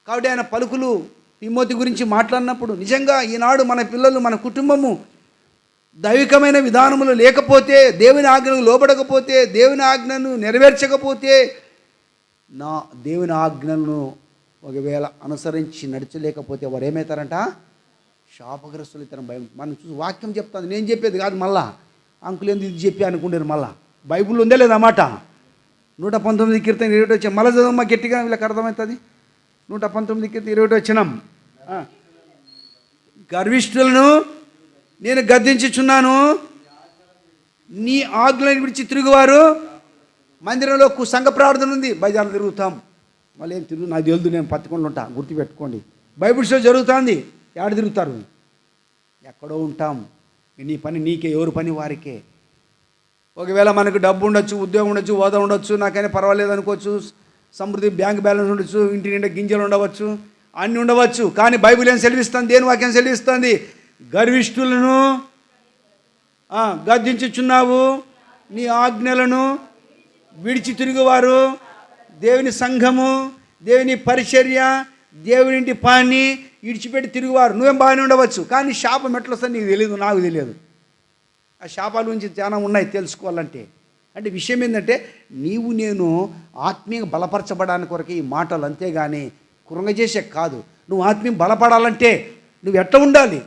కాబట్టి ఆయన పలుకులు తిమోతి గురించి మాట్లాడినప్పుడు నిజంగా ఈనాడు మన పిల్లలు, మన కుటుంబము దైవికమైన విధానములు లేకపోతే, దేవుని ఆజ్ఞను లోబడకపోతే, దేవుని ఆజ్ఞను నెరవేర్చకపోతే, నా దేవుని ఆజ్ఞలను ఒకవేళ అనుసరించి నడిచలేకపోతే వారు ఏమవుతారంట? శాపగ్రస్తులు ఇతను. భయం మనం చూసి వాక్యం చెప్తాను, నేను చెప్పేది కాదు. మళ్ళా అంకులు ఎందుకు ఇది చెప్పి అనుకుంటారు. మళ్ళా బైబుల్ ఉందే లేదన్నమాట. 119 కీర్తన 21 వచ్చిన మళ్ళీ చదవమ్మా గట్టిగా, వీళ్ళకి అర్థమవుతుంది. 119 కీర్తన 21 వచ్చినాం. గర్విష్ఠులను నేను గద్దించుచున్నాను, నీ ఆజ్ఞలను విడిచి తిరుగువారు. మందిరంలో సంఘ ప్రార్థన ఉంది, బజార్లు తిరుగుతాం. మళ్ళీ ఏం తిరుగు నాకు తెలుదు, నేను పత్తికొండలు ఉంటా, గుర్తుపెట్టుకోండి. బైబిల్ షో జరుగుతుంది, ఎక్కడ తిరుగుతారు? ఎక్కడో ఉంటాం. నీ పని నీకే, ఎవరి పని వారికే. ఒకవేళ మనకు డబ్బు ఉండొచ్చు, ఉద్యోగం ఉండొచ్చు, హోదా ఉండొచ్చు, నాకైనా పర్వాలేదు అనుకోవచ్చు, సమృద్ధి బ్యాంక్ బ్యాలెన్స్ ఉండొచ్చు, ఇంటి నిండా గింజలు ఉండవచ్చు, అన్నీ ఉండవచ్చు. కానీ బైబిల్ ఏం సెలవిస్తుంది? దేని వాక్యం సెలవిస్తుంది? గర్విష్ఠులను గద్దించుచున్నావు, నీ ఆజ్ఞలను విడిచి తిరుగువారు. దేవుని సంఘము, దేవుని పరిచర్య, దేవుని ఇంటి పని విడిచిపెట్టి తిరుగువారు. నువ్వేం బాగానే ఉండవచ్చు, కానీ శాపం ఎట్లా వస్తుంది నీకు తెలియదు, నాకు తెలియదు. ఆ శాపాల గురించి చాలా ఉన్నాయి తెలుసుకోవాలంటే. అంటే విషయం ఏంటంటే, నీవు నేను ఆత్మీయంగా బలపరచబడానికి కొరకు ఈ మాటలు, అంతేగాని కృంగజేసే కాదు. నువ్వు ఆత్మీయం బలపడాలంటే నువ్వు ఎట్లా ఉండాలి,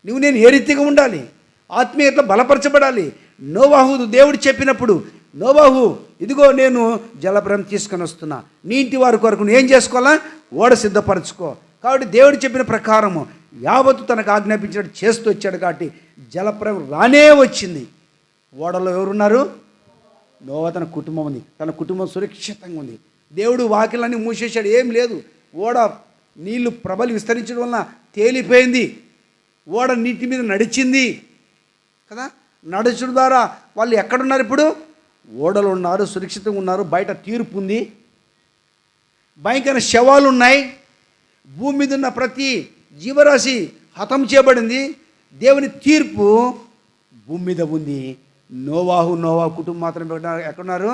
నువ్వు నేను ఏ రీతిగా ఉండాలి, ఆత్మీయ ఎట్లా బలపరచబడాలి. నోవాహు దేవుడు చెప్పినప్పుడు, నోవాహు ఇదిగో నేను జలప్రయం తీసుకొని వస్తున్నా, నీ ఇంటి వారి కొరకు నువ్వు ఏం చేసుకోవాలా? ఓడ సిద్ధపరచుకో. కాబట్టి దేవుడు చెప్పిన ప్రకారము యావత్తు తనకు ఆజ్ఞాపించినట్టు చేస్తూ వచ్చాడు. కాబట్టి జలప్రయం రానే వచ్చింది. ఓడలో ఎవరున్నారు? నోవా తన కుటుంబం ఉంది, తన కుటుంబం సురక్షితంగా ఉంది. దేవుడు వాకిలన్నీ మూసేశాడు, ఏం లేదు. ఓడ నీళ్లు ప్రబలి విస్తరించడం వలన తేలిపోయింది, ఓడ నీటి మీద నడిచింది కదా. నడచడం ద్వారా వాళ్ళు ఎక్కడున్నారు? ఇప్పుడు ఓడలు ఉన్నారు, సురక్షితంగా ఉన్నారు. బయట తీర్పు ఉంది, భయంకర శవాలు ఉన్నాయి, భూమి మీద ఉన్న ప్రతి జీవరాశి హతం చేయబడింది. దేవుని తీర్పు భూమి మీద ఉంది. నోవా కుటుంబం మాత్రం ఎక్కడున్నారు?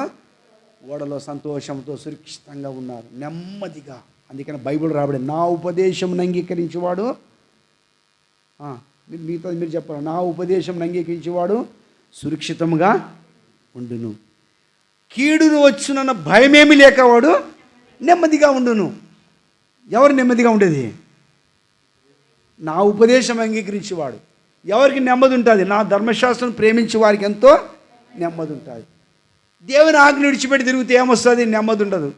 ఓడలో సంతోషంతో సురక్షితంగా ఉన్నారు, నెమ్మదిగా. అందుకని బైబిల్ రాబడి, నా ఉపదేశం అంగీకరించేవాడు, మీరు చెప్పారు, నా ఉపదేశం అంగీకరించేవాడు సురక్షితంగా ఉండును, కీడును వచ్చునన్న భయమేమి లేకవాడు నెమ్మదిగా ఉండును. ఎవరు నెమ్మదిగా ఉండేది? నా ఉపదేశం అంగీకరించేవాడు. ఎవరికి నెమ్మది ఉంటుంది? నా ధర్మశాస్త్రం ప్రేమించే వారికి ఎంతో నెమ్మది ఉంటుంది. దేవుని ఆజ్ఞ విడిచిపెట్టి తిరిగితే ఏమొస్తుంది? నెమ్మది ఉండదు.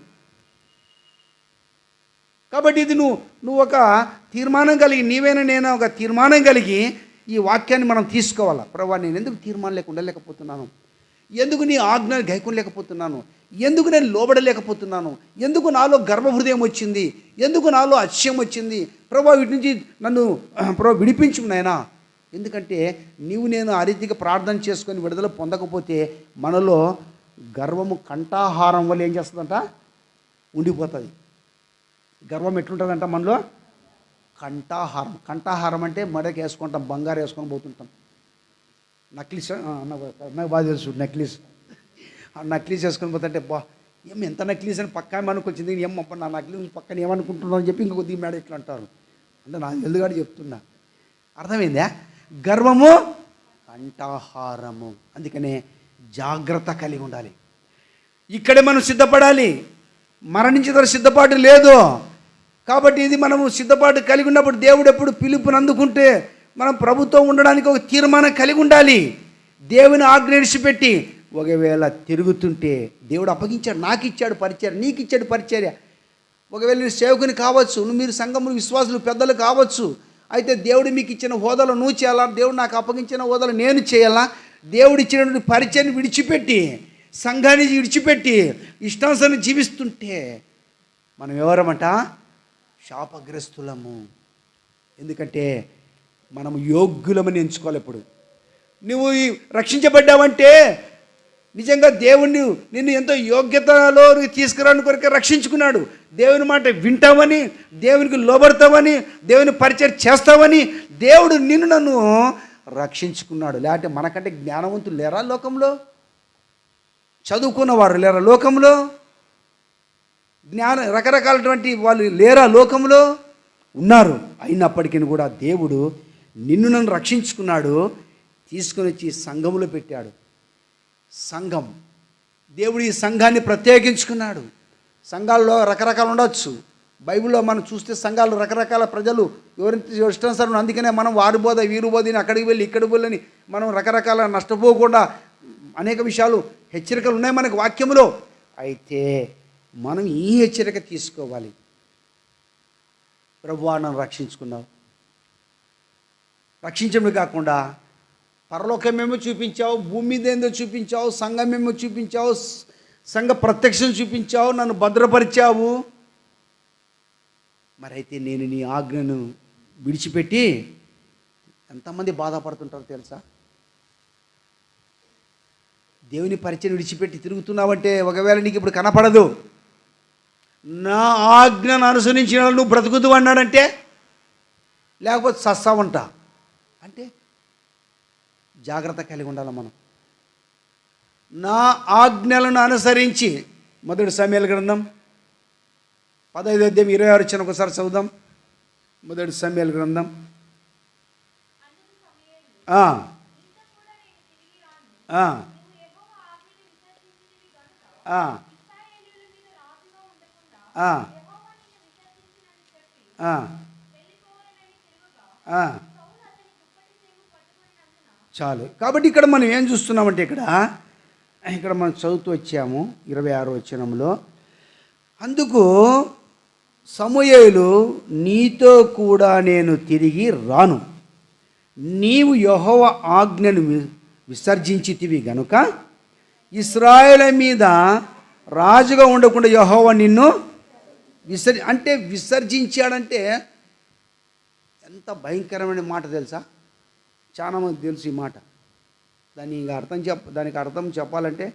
కాబట్టి ఇది నువ్వు ఒక తీర్మానం కలిగి, నీవైనా నేను ఒక తీర్మానం కలిగి ఈ వాక్యాన్ని మనం తీసుకోవాలా. ప్రభువా, నేను ఎందుకు తీర్మానం లేకుండా లేకపోతున్నాను? ఎందుకు నీ ఆజ్ఞలు గైకొనలేకపోతున్నాను? ఎందుకు నేను లోబడలేకపోతున్నాను? ఎందుకు నాలో గర్భహృదయం వచ్చింది? ఎందుకు నాలో అత్యం వచ్చింది? ప్రభువా, వీటి నుంచి నన్ను విడిపించు నాయనా. ఎందుకంటే నీవు నేను ఆ రీతిగా ప్రార్థన చేసుకొని విడుదల పొందకపోతే మనలో గర్వము కంఠాహారం వల్ల ఏం చేస్తుందంట? ఉండిపోతుంది. గర్వం ఎట్లుంటుందంట మనలో? కంఠాహారం. కంఠాహారం అంటే మెడకి వేసుకుంటాం, బంగారు వేసుకొని పోతుంటాం. నక్లీస్ నాకు బాగా తెలుసు, నక్లీస్. ఆ నక్లీస్ వేసుకొని పోతుంటే ఎంత నక్లీస్ అని పక్క మనకు వచ్చింది. ఏమప్ప నా నక్లీస్ పక్కన ఏమనుకుంటున్నావు అని చెప్పి ఇంకొక కొద్దిగా మేడ ఇట్లా అంటారు. అంటే నా ఎల్లుగాడు చెప్తున్నా, అర్థమైందా? గర్వము కంఠాహారము. అందుకనే జాగ్రత్త కలిగి ఉండాలి. ఇక్కడే మనం సిద్ధపడాలి. మరణించిన తర్వాత సిద్ధపాటు లేదు. కాబట్టి ఇది మనము సిద్ధపాటు కలిగి ఉన్నప్పుడు దేవుడు ఎప్పుడు పిలుపుని అందుకుంటే మనం ప్రభుత్వం ఉండడానికి ఒక తీర్మానం కలిగి ఉండాలి. దేవుని ఆజ్ఞ విడిచిపెట్టి ఒకవేళ తిరుగుతుంటే దేవుడు అప్పగించాడు, నాకు ఇచ్చాడు పరిచర్య, నీకు ఇచ్చాడు పరిచర్య. ఒకవేళ నేను సేవకుని కావచ్చు, మీరు సంఘములు విశ్వాసులు పెద్దలు కావచ్చు. అయితే దేవుడు మీకు ఇచ్చిన హోదాలో నువ్వు చేయాలా? దేవుడు నాకు అప్పగించిన హోదాలో నేను చేయాలా? దేవుడు ఇచ్చినటువంటి పరిచర్యను విడిచిపెట్టి, సంఘాన్ని విడిచిపెట్టి ఇష్టానుసారం జీవిస్తుంటే మనం ఎవరమంట? శాపగ్రస్తులము. ఎందుకంటే మనం యోగ్యులమని ఎంచుకోవాలి. ఇప్పుడు నువ్వు రక్షించబడ్డావంటే నిజంగా దేవుణ్ణి నిన్ను ఎంతో యోగ్యతలో తీసుకురాని కొరకే రక్షించుకున్నాడు. దేవుని మాట వింటావని, దేవునికి లోబడతావని, దేవుని పరిచయం చేస్తావని దేవుడు నన్ను రక్షించుకున్నాడు. లేకపోతే మనకంటే జ్ఞానవంతులు లేరా లోకంలో? చదువుకున్నవారు లేరా లోకంలో? రకరకాలటువంటి వాళ్ళు లేరా లోకంలో? ఉన్నారు. అయినప్పటికీ కూడా దేవుడు నిన్ను నన్ను రక్షించుకున్నాడు, తీసుకొని వచ్చి సంఘములో పెట్టాడు. సంఘం, దేవుడు ఈ సంఘాన్ని ప్రత్యేకించుకున్నాడు. సంఘాల్లో రకరకాలు ఉండొచ్చు. బైబిల్లో మనం చూస్తే సంఘాలు రకరకాల ప్రజలు ఎవరైతే ఇష్టానుసారం, అందుకనే మనం వారు బోధ వీరు బోధని అక్కడికి వెళ్ళి ఇక్కడికి వెళ్ళని మనం రకరకాల నష్టపోకుండా అనేక విషయాలు హెచ్చరికలు ఉన్నాయి మనకు వాక్యములో. అయితే మనం ఈ హెచ్చరిక తీసుకోవాలి. ప్రభువా నన్ను రక్షించుకున్నావు, రక్షించడమే కాకుండా పరలోకమేమో చూపించావు, భూమి మీద ఏందో చూపించావు, సంఘమేమో చూపించావు, సంఘ ప్రత్యక్షం చూపించావు, నన్ను భద్రపరిచావు. మరైతే నేను నీ ఆజ్ఞను విడిచిపెట్టి ఎంతమంది బాధపడుతుంటారో తెలుసా? దేవుని పరిచయం విడిచిపెట్టి తిరుగుతున్నావంటే ఒకవేళ నీకు ఇప్పుడు కనపడదు. నా ఆజ్ఞను అనుసరించిన నువ్వు బ్రతుకుతూ అన్నాడంటే, లేకపోతే సస్తావంట అంటే జాగ్రత్త కలిగి ఉండాలి మనం. నా ఆజ్ఞలను అనుసరించి, మొదటి సమూయేలు గ్రంథం 15:26 ఒకసారి చదువుదాం. మొదటి సమూయేలు గ్రంథం. చాలు. కాబట్టి ఇక్కడ మనం ఏం చూస్తున్నామంటే, ఇక్కడ మనం చదువుతూ వచ్చాము 26వ వచనంలో, అందుకు సమూయేలు నీతో కూడా నేను తిరిగి రాను, నీవు యెహోవా ఆజ్ఞను విసర్జించితివి గనుక ఇశ్రాయేలు మీద రాజుగా ఉండకుండా యెహోవా నిన్ను అంటే విసర్జించాడంటే ఎంత భయంకరమైన మాట తెలుసా? చాలా మంది తెలుసు ఈ మాట. దానికి అర్థం చెప్పాలంటే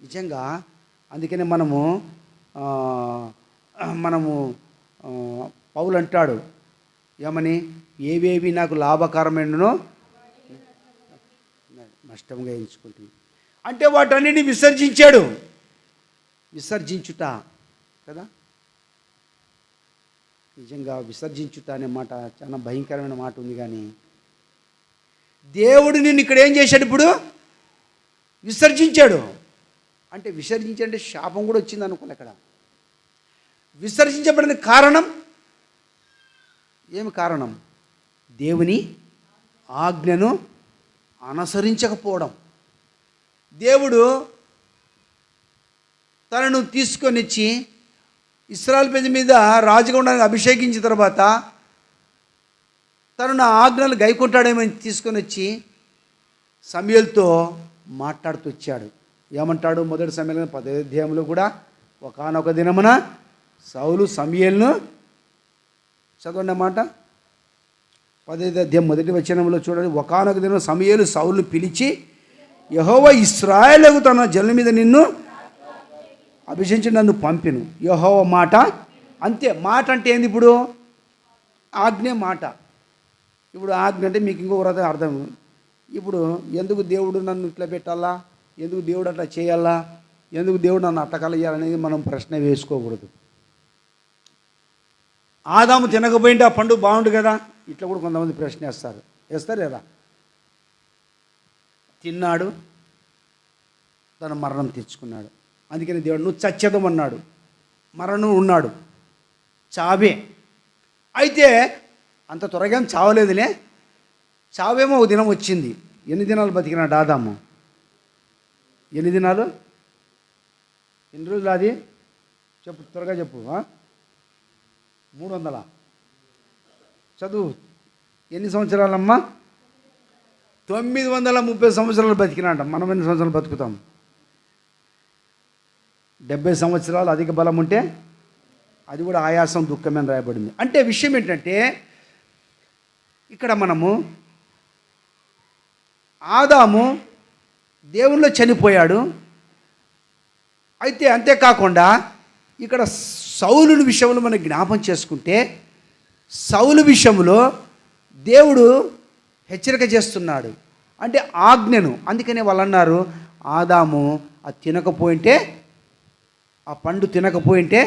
నిజంగా అందుకనే మనము పౌలు అంటాడు ఏమని, ఏవేవి నాకు లాభకరమైననో నష్టంగా ఎంచుకుంటుంది. అంటే వాటన్నిటిని విసర్జించాడు. విసర్జించుట కదా, నిజంగా విసర్జించుట అనే మాట చాలా భయంకరమైన మాట ఉంది. కానీ దేవుడు నిన్ను ఇక్కడ ఏం చేశాడు? ఇప్పుడు విసర్జించాడు. అంటే విసర్జించంటే శాపం కూడా వచ్చింది అనుకోలే. ఇక్కడ విసర్జించబడిన కారణం ఏమి కారణం? దేవుని ఆజ్ఞను అనుసరించకపోవడం. దేవుడు తనను తీసుకొని వచ్చి ఇశ్రాయేలు ప్రజల మీద రాజుగా ఉండడానికి అభిషేకించిన తర్వాత తను నా ఆజ్ఞలు గైకుంటాడేమని తీసుకొని వచ్చి సమూయేలుతో మాట్లాడుతూ వచ్చాడు. ఏమంటాడు? మొదటి సమూయేలు 10వ అధ్యాయంలో కూడా, ఒకానొక దినమున సౌలు సమూయేలును, చదవండి మాట 10వ అధ్యాయం మొదటి వచనంలో చూడండి. ఒకానొక దినం సమూయేలు సౌలును పిలిచి, యెహోవా ఇశ్రాయేలుకు తన జనుల మీద నిన్ను అభిషేకించి నన్ను పంపిను. యెహోవా మాట. అంతే. మాట అంటే ఏంది? ఇప్పుడు ఆజ్ఞ మాట. ఇప్పుడు ఆజ్ఞ అంటే మీకు ఇంకొక అర్థం. ఇప్పుడు ఎందుకు దేవుడు నన్ను ఇట్లా పెట్టాలా, ఎందుకు దేవుడు అట్లా చేయాలా, ఎందుకు దేవుడు నన్ను అట్లా కలయాలనేది మనం ప్రశ్న వేసుకోకూడదు. ఆదాము తినకపోయింటే ఆ పండు బాగుండు కదా, ఇట్లా కూడా కొంతమంది ప్రశ్న వేస్తారు లేదా? తిన్నాడు, తన మరణం తెచ్చుకున్నాడు. అందుకని దేవుడు నువ్వు చచ్చేదమన్నాడు. మరణం ఉన్నాడు, చావే. అయితే అంత త్వరగా చావలేదులే, చావేమో ఒక దినం వచ్చింది. ఎన్ని దినాలు బతికినాడు ఆదాము? ఎన్ని దినాలు? ఎన్ని రోజులు? అది చెప్పు, త్వరగా చెప్పు. 300. చదువు. ఎన్ని సంవత్సరాలమ్మా? 930 సంవత్సరాలు బతికినాడు. మనం ఎన్ని సంవత్సరాలు బతుకుతాం? 70 సంవత్సరాలు అధిక బలం ఉంటే అది కూడా ఆయాసం దుఃఖమని రాయబడింది. అంటే విషయం ఏంటంటే, ఇక్కడ మనము ఆదాము దేవునిలో చనిపోయాడు. అయితే అంతేకాకుండా ఇక్కడ సౌలు విషయంలో మనం జ్ఞాపం చేసుకుంటే, సౌలు విషయంలో దేవుడు హెచ్చరిక చేస్తున్నాడు. అంటే ఆజ్ఞను. అందుకనే వాళ్ళు అన్నారు, ఆదాము అది తినకపోయింటే ఆ పండు తినకపోయింటే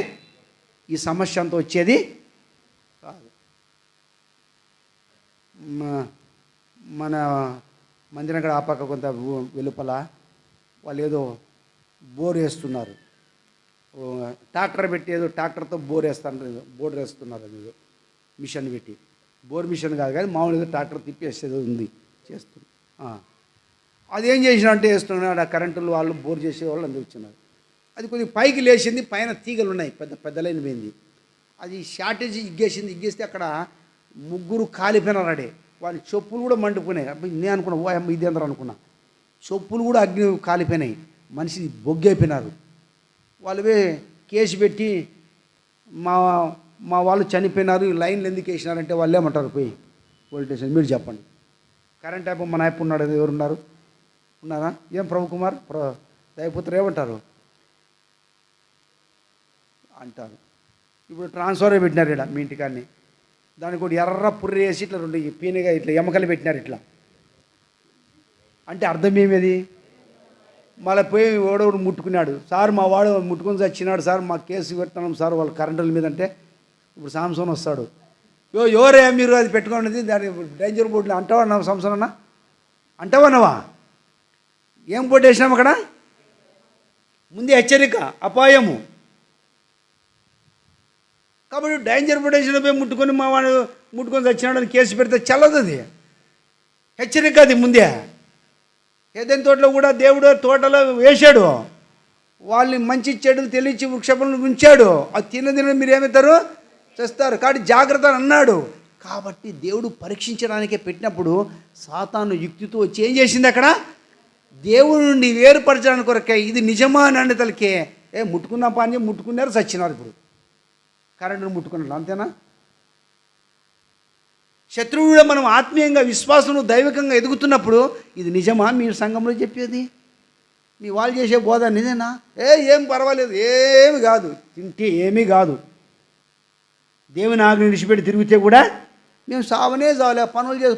ఈ సమస్య అంతా వచ్చేది కాదు. మన మందిరం కూడా ఆ పక్క కొంత వెలుపల వాళ్ళు ఏదో బోర్ వేస్తున్నారు, ట్రాక్టర్ పెట్టి ఏదో ట్రాక్టర్తో బోర్ వేస్తున్నారు అది ఏదో మిషన్ పెట్టి, బోర్ మిషన్ కాదు కానీ మామూలుగా ట్రాక్టర్ తిప్పేసేది ఉంది చేస్తుంది. అదేం చేసినట్టే వేస్తున్నాడు, ఆ కరెంటు వాళ్ళు బోర్ చేసే వాళ్ళు అందరూ వచ్చినారు. అది కొద్దిగా పైకి లేచింది, పైన తీగలు ఉన్నాయి పెద్ద లైన్ పోయింది, అది షార్టేజ్ ఇగ్గేస్తే అక్కడ ముగ్గురు కాలిపోయినారు. వాళ్ళ చెప్పులు కూడా మండిపోయినాయి. నేను అనుకున్నా ఓ అమ్మ ఇది అందరూ అనుకున్నా, చెప్పులు కూడా అగ్ని కాలిపోయినాయి, మనిషి బొగ్గైపోయినారు. వాళ్ళవే కేసు పెట్టి మా వాళ్ళు చనిపోయినారు, లైన్లు ఎందుకు వేసినారంటే వాళ్ళు ఏమంటారు పోయి పోలీస్ స్టేషన్ మీరు చెప్పండి. కరెంట్ అయిపో మన అయిపో ఉన్నాడు, ఎవరున్నారు ఉన్నారా? ఏం ప్రభు కుమార్ దయపుత్రులు ఏమంటారు అంటారు. ఇప్పుడు ట్రాన్స్ఫర్ పెట్టినారు ఇక్కడ మీ ఇంటికాన్ని, దానికి కూడా ఎర్ర పుర్రి వేసి ఇట్లా రెండు పీనగా ఇట్లా ఎమ్మకలు పెట్టినారు ఇట్లా. అంటే అర్థం ఏమేది? మళ్ళీ పోయి ఓడోడు ముట్టుకున్నాడు, సార్ మా వాడు ముట్టుకొని చచ్చినాడు సార్, మా కేసు పెడుతున్నాం సార్ వాళ్ళ కరెంటుల మీద. అంటే ఇప్పుడు సాంసన్ వస్తాడు, ఎవరే మీరు అది పెట్టుకున్నది దాని డేంజర్ బోర్డులో అంటావా సాంసన్ అన్న? అంటావన్నవా? ఏం బోర్డు వేసినాం అక్కడ? ముందే హెచ్చరిక, అపాయము. కాబట్టి డేంజర్ ప్రొటెక్షన్ పోయి ముట్టుకొని మా వాడు ముట్టుకొని చచ్చినాడు అని కేసు పెడితే చల్లదు, అది హెచ్చరిక. అది ముందే ఏదైనా తోటలో కూడా దేవుడు తోటలో వేశాడు, వాళ్ళని మంచి చెడులు తెలిసి వృక్షములను ఉంచాడు, అది తిన మీరు ఏమవుతారు? చేస్తారు. కాబట్టి జాగ్రత్త అన్నాడు. కాబట్టి దేవుడు పరీక్షించడానికే పెట్టినప్పుడు సాతాను యుక్తితో వచ్చి ఏం చేసింది అక్కడ? దేవుడి నుండి వేరుపరచడానికి కొరకే. ఇది నిజమా అని అన్నతలకే ముట్టుకున్న పని ముట్టుకున్నారు, చచ్చినారు. ఇప్పుడు కరెంటును ముట్టుకున్నాడు, అంతేనా? శత్రువుగా మనం ఆత్మీయంగా విశ్వాసం దైవికంగా ఎదుగుతున్నప్పుడు ఇది నిజమా మీరు సంఘంలో చెప్పేది? మీ వాళ్ళు చేసే బోధ నిజేనా? ఏం పర్వాలేదు, ఏమి కాదు, తింటే ఏమీ కాదు, దేవుని ఆజ్ఞ విడిచిపెట్టి తిరిగితే కూడా మేము సావనే చాలే,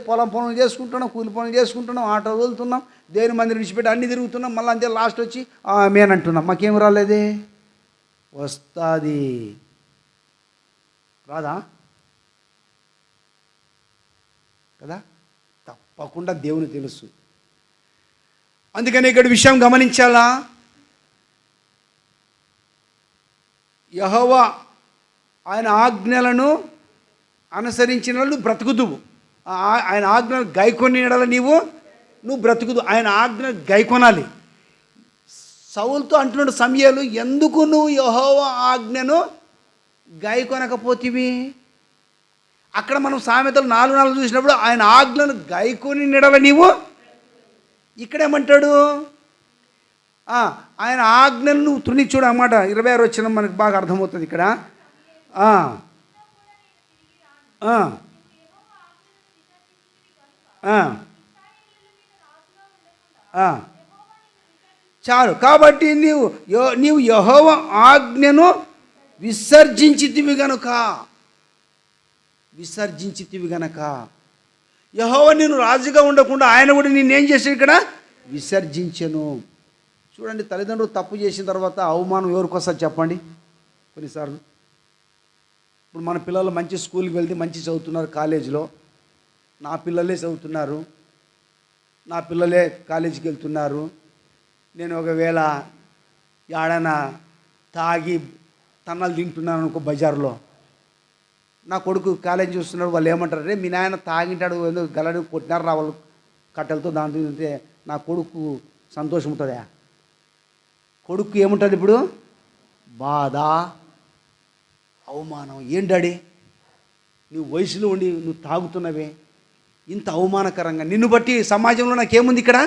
పొలం పనులు చేసుకుంటున్నాం, కూలి పనులు చేసుకుంటున్నాం, ఆటో వెళ్తున్నాం, దేవుని మందిరం విడిచిపెట్టి అన్నీ తిరుగుతున్నాం, మళ్ళీ అంతే లాస్ట్ వచ్చి మేనంటున్నాం. మాకేం రాలేదే? వస్తుంది, రాదా కదా? తప్పకుండా దేవుని తెలుసు. అందుకని ఇక్కడ విషయం గమనించాలా, యెహోవా ఆయన ఆజ్ఞలను అనుసరించిన వాళ్ళు బ్రతుకుదువు, ఆయన ఆజ్ఞలు గైకొని ఎడల నువ్వు బ్రతుకుదు. ఆయన ఆజ్ఞ గైకొనాలి. సౌలుతో అంటున్నాడు సమూయేలు, ఎందుకు నువ్వు యెహోవా ఆజ్ఞను గైకొనకపోతివి? అక్కడ మనం సామెతలు 4:4 చూసినప్పుడు ఆయన ఆజ్ఞను గైకొని నెడల నీవు, ఇక్కడేమంటాడు? ఆయన ఆజ్ఞను నువ్వు తృణించుడు అన్నమాట. 26 వచనం మనకు బాగా అర్థమవుతుంది ఇక్కడ. చాలు. కాబట్టి నీవు యెహోవా ఆజ్ఞను విసర్జించితివి గనక యెహోవా నేను రాజుగా ఉండకుండా ఆయన కూడా నిన్నేం చేశాడు? ఇక్కడ విసర్జించెను. చూడండి, తల్లిదండ్రులు తప్పు చేసిన తర్వాత అవమానం ఎవరికి వస్తుంది చెప్పండి? కొన్నిసార్లు ఇప్పుడు మన పిల్లలు మంచి స్కూల్కి వెళ్తే మంచి చదువుతున్నారు, కాలేజీలో నా పిల్లలే చదువుతున్నారు, నా పిల్లలే కాలేజీకి వెళ్తున్నారు. నేను ఒకవేళ ఏడైనా తాగి తన్నలు తింటున్నాను అనుకో బజార్లో, నా కొడుకు కాలేజీ చూస్తున్నాడు, వాళ్ళు ఏమంటారు? రే మీ నాయన తాగింటాడు, గలని కొట్టినారు రా వాళ్ళు కట్టెలతో, దాంతో తింటే నా కొడుకు సంతోషం ఉంటుందా? కొడుకు ఏముంటుంది ఇప్పుడు? బాధ, అవమానం. ఏం డాడీ నువ్వు వయసులో ఉండి నువ్వు తాగుతున్నవే, ఇంత అవమానకరంగా, నిన్ను బట్టి సమాజంలో నాకేముంది ఇక్కడ?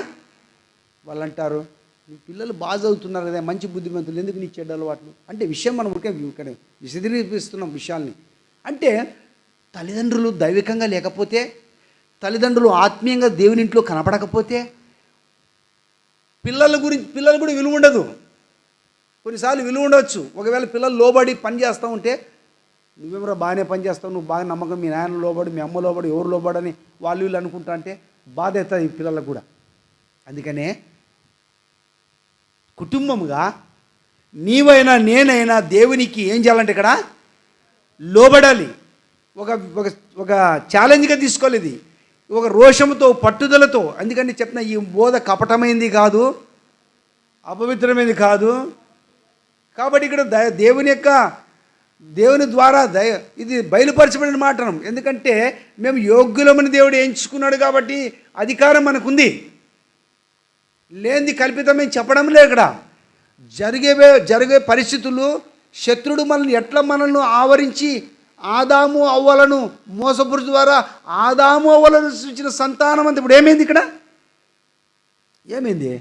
వాళ్ళు అంటారు నీ పిల్లలు బాగా చదువుతున్నారు కదా, మంచి బుద్ధిమంతులు, ఎందుకు నీ చెడ్డ అలవాట్లు? అంటే విషయం మనం ఇక్కడ విశదీకరిస్తున్నాం విషయాల్ని. అంటే తల్లిదండ్రులు దైవికంగా లేకపోతే, తల్లిదండ్రులు ఆత్మీయంగా దేవుని ఇంట్లో కనపడకపోతే పిల్లలు కూడా విలువ ఉండదు. కొన్నిసార్లు విలువ ఉండవచ్చు. ఒకవేళ పిల్లలు లోబడి పని చేస్తూ ఉంటే, నువ్వెవరో బాగానే పని చేస్తావు, నువ్వు బాగా నమ్మకం, మీ నాయన లోబడి, మీ అమ్మ లోబడి, ఎవరు లోబడని వీళ్ళు అనుకుంటా అంటే బాధ అవుతుంది ఈ పిల్లలకు కూడా. అందుకనే కుటుంబముగా నీవైనా నేనైనా దేవునికి ఏం చేయాలంటే ఇక్కడ లోబడాలి. ఒక ఒక ఒక ఛాలెంజ్గా తీసుకోవాలి. ఇది ఒక రోషముతో పట్టుదలతో. అందుకని చెప్పిన ఈ బోధ కపటమైంది కాదు, అపవిత్రమైంది కాదు. కాబట్టి ఇక్కడ దేవుని ద్వారా ఇది బయలుపరచబడిన మాట. ఎందుకంటే మేము యోగ్యులమని దేవుడు ఎంచుకున్నాడు కాబట్టి అధికారం మనకుంది. లేనిది కల్పితమని చెప్పడం లేదు. ఇక్కడ జరిగే పరిస్థితులు, శత్రుడు మనల్ని ఆవరించి ఆదాము అవ్వలను మోసపురుషు ద్వారా ఆదాము అవ్వలను సృష్టించిన సంతానం అంతా ఇప్పుడు ఏమైంది? ఇక్కడ ఏమైంది?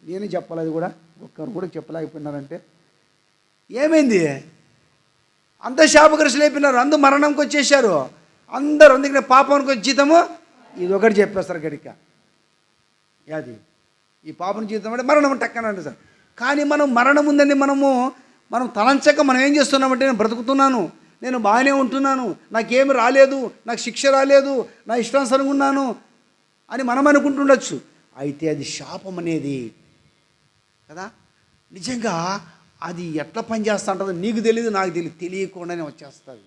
నేను చెప్పలేదు కూడా, ఒక్కరు కూడా చెప్పలేకపోయినారంటే ఏమైంది? అంత శాపగ్రస్తులు అయిపోయినారు, అందరూ మరణంకి వచ్చేసారు అందరూ. అందుకనే పాపానికి వచ్చే జీతము ఇది ఒకటి చెప్పేస్తారు గడిక. అది ఈ పాపం జీవితం అంటే మరణం టక్కనండి సార్. కానీ మరణం ఉందని మనం తలంచక మనం ఏం చేస్తున్నామంటే, నేను బ్రతుకుతున్నాను, నేను బాగానే ఉంటున్నాను, నాకేమి రాలేదు, నాకు శిక్ష రాలేదు, నా ఇష్టానుసారంగా ఉన్నాను అని మనం అనుకుంటుండొచ్చు. అయితే అది శాపం అనేది కదా. నిజంగా అది ఎట్లా పనిచేస్తూ ఉంటుందో నీకు తెలియదు, నాకు తెలియదు, తెలియకుండానే వచ్చేస్తుంది.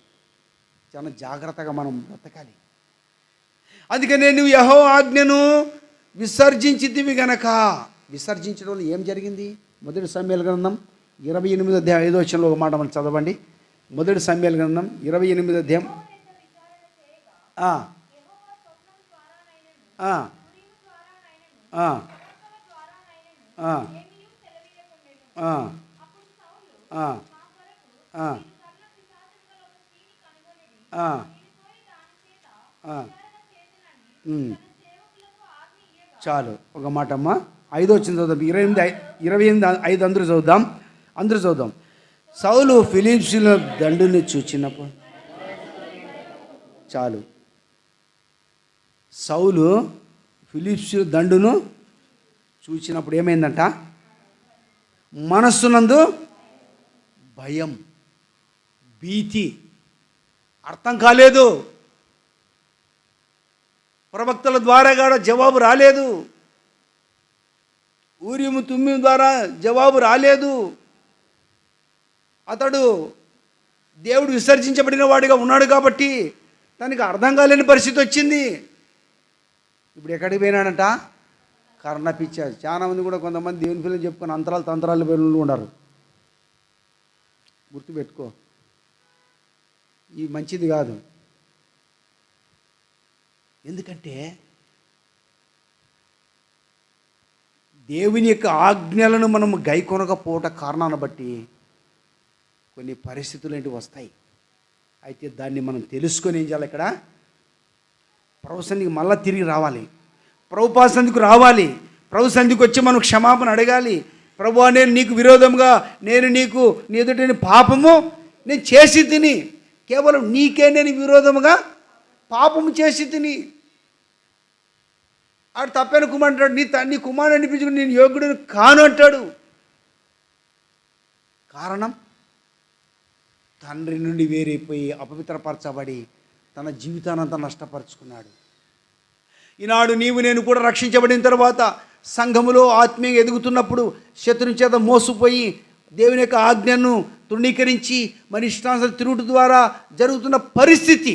చాలా జాగ్రత్తగా మనం బ్రతకాలి. అందుకనే నువ్వు యెహోవా ఆజ్ఞను విసర్జించితివి గనక. విసర్జించడం వల్ల ఏం జరిగింది? మొదటి సమూయేలు గ్రంథం 28వ అధ్యాయం 5వ వచనంలో ఒక మాట మనం చదవండి. మొదటి సమూయేలు గ్రంథం 28వ అధ్యాయం చాలు ఒక మాట అమ్మా. 5వ వచనం చదువుదాం. 28:5 అందరూ చదువుదాం. సౌలు ఫిలిష్తీయుల దండుని చూచినప్పుడు, చాలు, సౌలు ఫిలిష్తీయుల దండును చూచినప్పుడు ఏమైందంట? మనస్సునందు భయం, భీతి. అర్థం కాలేదు, ప్రవక్తల ద్వారా కూడా జవాబు రాలేదు, ఊరిము తుమ్మిం ద్వారా జవాబు రాలేదు. అతడు దేవుడు విసర్జించబడిన వాడిగా ఉన్నాడు కాబట్టి తనకి అర్థం కాలేని పరిస్థితి వచ్చింది. ఇప్పుడు ఎక్కడికి పోయినాడంట? కర్ణపిచ్చారు. చాలామంది కూడా కొంతమంది దేవుని పిల్లలు చెప్పుకొని తంత్రాలు పిల్లలు ఉన్నారు. గుర్తుపెట్టుకో, ఇది మంచిది కాదు. ఎందుకంటే దేవుని యొక్క ఆజ్ఞలను మనము గైకొనకపోవట కారణాన్ని బట్టి కొన్ని పరిస్థితులు ఏంటి వస్తాయి. అయితే దాన్ని మనం తెలుసుకొని ఏం చేయాలి? ఇక్కడ ప్రభు సన్నిధికి మళ్ళా తిరిగి రావాలి, ప్రభుపాద సన్నిధికి రావాలి, ప్రభు సన్నిధికి వచ్చి మనం క్షమాపణ అడగాలి. ప్రభువా, నేను నీకు విరోధంగా, నీ ఎదుట పాపము నేను చేసి తిని, కేవలం నీకే నేను విరోధముగా పాపము చేసి తిని. ఆడు తప్పైన కుమారుడు అంటాడు, నీ కుమారుడు అనిపించుకుని నేను యోగ్యుడిని కాను అంటాడు. కారణం, తండ్రి నుండి వేరైపోయి అపవిత్రపరచబడి తన జీవితానంతా నష్టపరుచుకున్నాడు. ఈనాడు నీవు నేను కూడా రక్షించబడిన తర్వాత సంఘములో ఆత్మీయంగా ఎదుగుతున్నప్పుడు శత్రుని చేత మోసపోయి దేవుని యొక్క ఆజ్ఞను తృణీకరించి మన ఇష్టానుసారం తిరుగుడు ద్వారా జరుగుతున్న పరిస్థితి.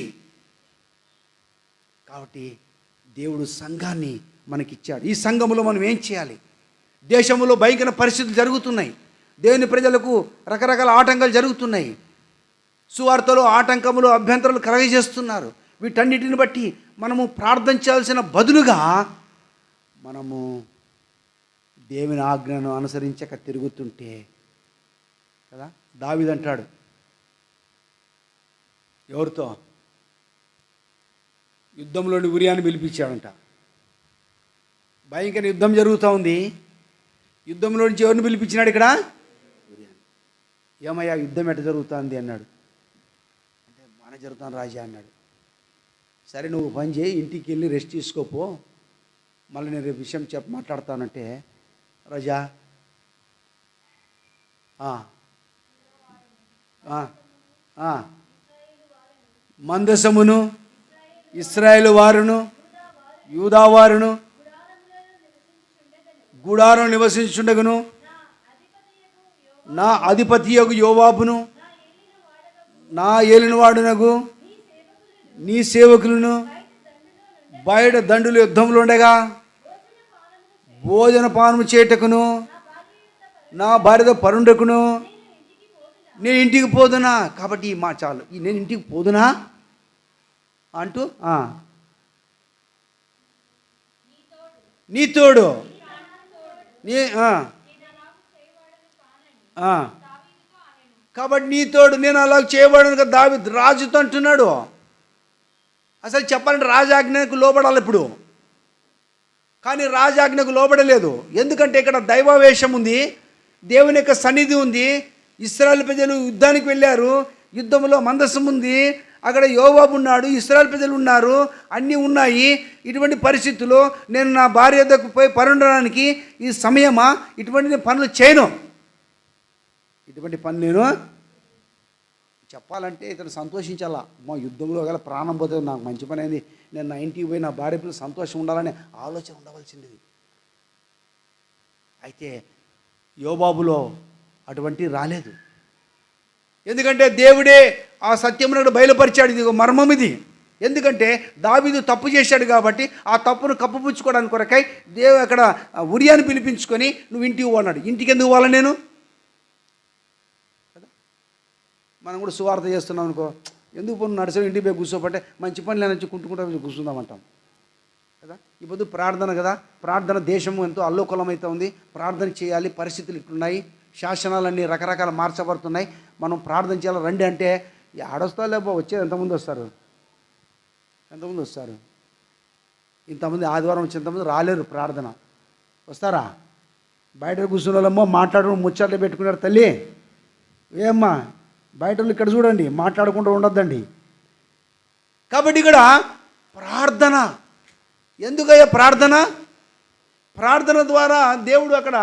కాబట్టి దేవుడు సంఘాన్ని మనకిచ్చాడు. ఈ సంఘములో మనం ఏం చేయాలి? దేశంలో భయంకర పరిస్థితులు జరుగుతున్నాయి, దేవుని ప్రజలకు రకరకాల ఆటంకాలు జరుగుతున్నాయి, సువార్తలో ఆటంకములు అభ్యంతరాలు కలగజేస్తున్నారు. వీటన్నిటిని బట్టి మనము ప్రార్థించాల్సిన బదులుగా మనము దేవుని ఆజ్ఞను అనుసరించక తిరుగుతుంటే కదా. దావీదు అంటాడు, ఎవరితో యుద్ధంలోని ఉరియాని పిలిపించాడంట. భయంకర యుద్ధం జరుగుతూ ఉంది, యుద్ధంలో నుంచి ఎవరిని పిలిపించినాడు? ఇక్కడ ఏమయ్యా యుద్ధం ఎట్ట జరుగుతుంది అన్నాడు. అంటే బాగా జరుగుతాను రాజా అన్నాడు. సరే నువ్వు పని చేయి, ఇంటికి వెళ్ళి రెస్ట్ తీసుకోపో, మళ్ళీ నేను రేపు విషయం మాట్లాడతానంటే, రాజా మందసమును ఇశ్రాయేలు వారును యూదా వారును గుడారం నివసించుండగును నా అధిపతియగు యోవాబును, నా ఏలినవాడునగు నీ సేవకులను బయట దండులు యుద్ధంలో ఉండగా భోజన పానము చేటకును నా భార్యతో పరుండకును నేను ఇంటికి పోదునా. కాబట్టి మా చాలు, నేను ఇంటికి పోదునా అంటూ నీ తోడు నీ కాబట్టి నీ తోడు నేను అలా చేయబడను కదా దావీదు రాజుతో అంటున్నాడు. అసలు చెప్పాలంటే రాజాజ్ఞకు లోబడాలి ఇప్పుడు, కానీ రాజాజ్ఞకు లోబడలేదు. ఎందుకంటే ఇక్కడ దైవావేశం ఉంది, దేవుని యొక్క సన్నిధి ఉంది. ఇశ్రాయేలు ప్రజలు యుద్ధానికి వెళ్ళారు, యుద్ధంలో మందసం ఉంది, అక్కడ యోవాబు ఉన్నాడు, ఇశ్రాయేలు ప్రజలు ఉన్నారు, అన్నీ ఉన్నాయి. ఇటువంటి పరిస్థితుల్లో నేను నా భార్య దగ్గరకు పోయి పరుండడానికి ఈ సమయమా? ఇటువంటి పనులు చేయను, ఇటువంటి పని నేను చెప్పాలంటే ఇతను సంతోషించాలా. మా యుద్ధంలో గల ప్రాణం పోతే నాకు మంచి పని అయింది, నేను నా ఇంటికి పోయి నా భార్య పిల్లలు సంతోషం ఉండాలనే ఆలోచన ఉండవలసింది. అయితే యోబాబులో అటువంటి రాలేదు. ఎందుకంటే దేవుడే ఆ సత్యమును బయలుపరిచాడు. ఇది మర్మం ఇది. ఎందుకంటే దావీదు తప్పు చేశాడు కాబట్టి ఆ తప్పును కప్పుపుచ్చుకోవడానికి కొరకై దేవుడు అక్కడ ఉరియాని పిలిపించుకొని నువ్వు ఇంటికి పోన్నాడు. ఇంటికి ఎందుకు పోవాలి నేను? మనం కూడా సువార్త చేస్తున్నాం అనుకో, ఎందుకు పని నడుచు ఇంటికి పోయి కూర్చోబట్టే మంచి పని లేనొచ్చి కుంటుకుంటా కూర్చుందామంటాం కదా. ఇప్పుడు ప్రార్థన కదా, ప్రార్థన దేశం ఎంతో అల్లోకలమైతే ఉంది, ప్రార్థన చేయాలి. పరిస్థితులు ఇట్లున్నాయి, శాసనాలన్నీ రకరకాల మార్చబడుతున్నాయి, మనం ప్రార్థన చేయాలి రండి అంటే ఆడొస్తా లేబో వచ్చేది ఎంతమంది వస్తారు? ఎంతమంది వస్తారు? ఇంతమంది ఆదివారం వచ్చి ఎంతమంది రాలేరు ప్రార్థన. వస్తారా? బయట కూర్చున్న వాళ్ళమ్మో మాట్లాడుకుని ముచ్చట్లు పెట్టుకున్నారు. తల్లి ఏమ్మా బయట వాళ్ళు ఇక్కడ చూడండి, మాట్లాడుకుంటూ ఉండొద్దండి. కాబట్టి ఇక్కడ ప్రార్థన ఎందుకయ్యా? ప్రార్థన ద్వారా దేవుడు అక్కడ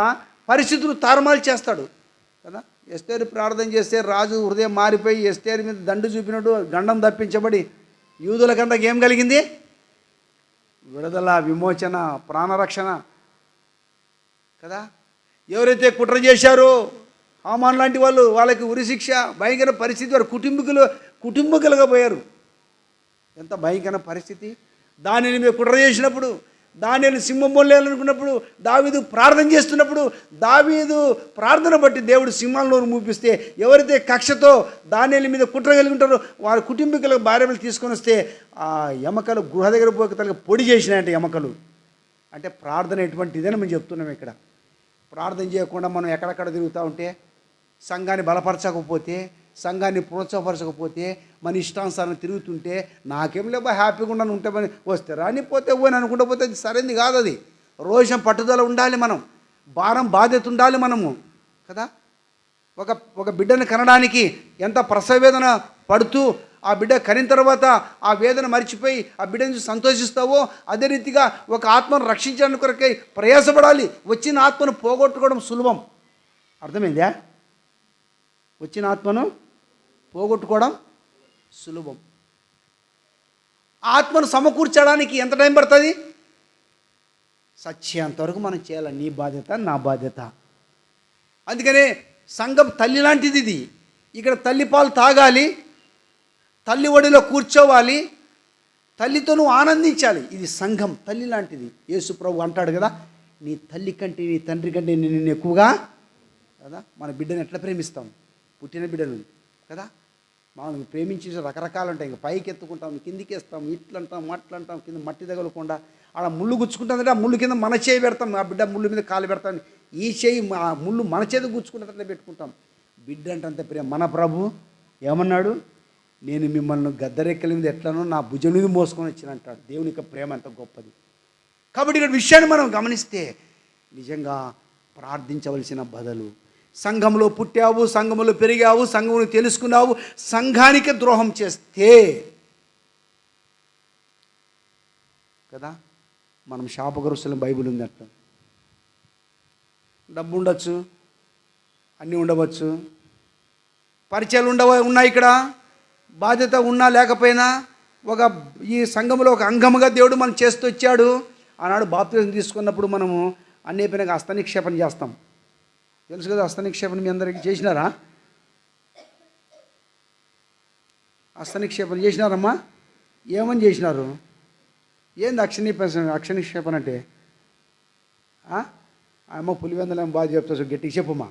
పరిస్థితులు తారుమారు చేస్తాడు కదా. ఎస్తేరు ప్రార్థన చేస్తే రాజు హృదయం మారిపోయి ఎస్తేరు మీద దండు చూపినట్టు గండం తప్పించబడి యూదుల కంటకు ఏం కలిగింది? విడుదల, విమోచన, ప్రాణరక్షణ కదా. ఎవరైతే కుట్ర చేశారో హామాన్ లాంటి వాళ్ళు, వాళ్ళకి ఉరిశిక్ష, భయంకర పరిస్థితి. వారు కుటుంబకులుగా పోయారు. ఎంత భయంకర పరిస్థితి. దానిని మీద కుట్ర చేసినప్పుడు, దానిని సింహం మొల్లేయాలనుకున్నప్పుడు, దావీదు ప్రార్థన చేస్తున్నప్పుడు, దావీదు ప్రార్థన బట్టి దేవుడు సింహాలను మూపిస్తే, ఎవరైతే కక్షతో దానిల మీద కుట్ర కలిగి ఉంటారో వారి కుటుంబీకులకు భార్యలు తీసుకొని వస్తే ఆ ఎమకలు గృహ దగ్గర పోక తనకు పొడి చేసినాయంటే ఎమకలు. అంటే ప్రార్థన ఎటువంటిదని మనం చెప్తున్నాం ఇక్కడ. ప్రార్థన చేయకుండా మనం ఎక్కడెక్కడ తిరుగుతూ ఉంటే, సంఘాన్ని బలపరచకపోతే, సంఘాన్ని ప్రోత్సాహపరచకపోతే, మన ఇష్టానుసారం తిరుగుతుంటే, నాకేం లేబా హ్యాపీగా ఉండని ఉంటే పని వస్తే రాని పోతే పోని అనుకుంటూ పోతే అది సరైనది కాదు. అది రోషం పట్టుదల ఉండాలి, మనం భారం బాధ్యత ఉండాలి మనము కదా. ఒక బిడ్డను కనడానికి ఎంత ప్రసవేదన పడుతూ ఆ బిడ్డ కనిన తర్వాత ఆ వేదన మర్చిపోయి ఆ బిడ్డ నుంచి సంతోషిస్తావో, అదే రీతిగా ఒక ఆత్మను రక్షించడానికి కొరకై ప్రయాసపడాలి. వచ్చిన ఆత్మను పోగొట్టుకోవడం సులభం. అర్థమైందా? వచ్చిన ఆత్మను పోగొట్టుకోవడం సులభం. ఆత్మను సమకూర్చడానికి ఎంత టైం పడుతుంది? సత్యంతవరకు మనం చేయాలి. నీ బాధ్యత, నా బాధ్యత. అందుకనే సంఘం తల్లి లాంటిది. ఇది ఇక్కడ తల్లి పాలు తాగాలి, తల్లి ఒడిలో కూర్చోవాలి, తల్లితో నువ్వు ఆనందించాలి. ఇది సంఘం తల్లి లాంటిది. యేసు ప్రభు అంటాడు కదా, నీ తల్లి కంటే నీ తండ్రి కంటే నేను ఎక్కువగా కదా. మన బిడ్డను ఎట్లా ప్రేమిస్తాం? పుట్టిన బిడ్డను కదా. మనం ప్రేమించే రకరకాలు ఉంటాయి. ఇంకా పైకి ఎత్తుకుంటాం, కిందికి వేస్తాం, ఇట్లంటాం, మట్లంటాం, కింద మట్టి తగలకుండా అలా ముళ్ళు గుచ్చుకుంటుందంటే ఆ ముళ్ళు కింద మన చేయి పెడతాం, ఆ బిడ్డ ముళ్ళు మీద కాలు పెడతాం. ఈ చేయి ఆ ముళ్ళు మన చేతి గుచ్చుకున్నట్లే పెట్టుకుంటాం. బిడ్డ అంటే అంత ప్రేమ. మన ప్రభు ఏమన్నాడు? నేను మిమ్మల్ని గద్దరెక్కల మీద ఎట్లనో నా భుజం మీద మోసుకొని వచ్చిన అంటాడు. దేవుని యొక్క ప్రేమ ఎంత గొప్పది. కాబట్టి ఇక్కడ విషయాన్ని మనం గమనిస్తే నిజంగా ప్రార్థించవలసిన బదులు, సంఘంలో పుట్టావు, సంఘంలో పెరిగావు, సంఘమును తెలుసుకున్నావు, సంఘానికి ద్రోహం చేస్తే కదా మనం శాపగ్రస్తుల బైబిల్ ఉంది. అట్లా డబ్బు ఉండొచ్చు, అన్నీ ఉండవచ్చు, పరిచయాలు ఉన్నాయి, ఇక్కడ బాధ్యత ఉన్నా లేకపోయినా ఈ సంఘంలో ఒక అంగముగా దేవుడు మనం చేస్తూ వచ్చాడు. ఆనాడు బాప్తిజం తీసుకున్నప్పుడు మనము అన్నిపోయినాక హస్తనిక్షేపణ చేస్తాం తెలుసు కదా హస్తనిక్షేపణ మీ అందరికీ చేసినారా? హస్తనిక్షేపణ చేసినారమ్మా? ఏమని చేసినారు? ఏంది అక్షనిక్షేపణ అంటే? అమ్మ పులివెందలేమో బాగా చెప్తా, గట్టిగా చెప్పమ్మా.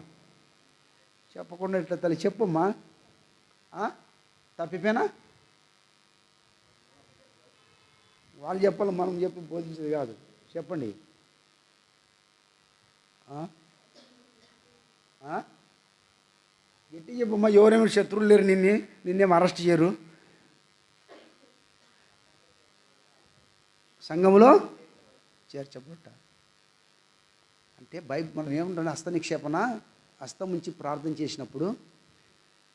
చెప్పకుండా ఇట్లా తల్లి చెప్పమ్మా. తప్పిపోయినా వాళ్ళు చెప్పాలి, మనం చెప్పి బోధించేది కాదు. చెప్పండి. గట్టి చెప్పమ్మా. ఎవరేమో శత్రువులు లేరు, నిన్నేం అరెస్ట్ చేయరు. సంఘములో చేర్చబడ్డ అంటే మనం ఏముంటాను? హస్త నిక్షేపణ, హస్తం ఉంచి ప్రార్థన చేసినప్పుడు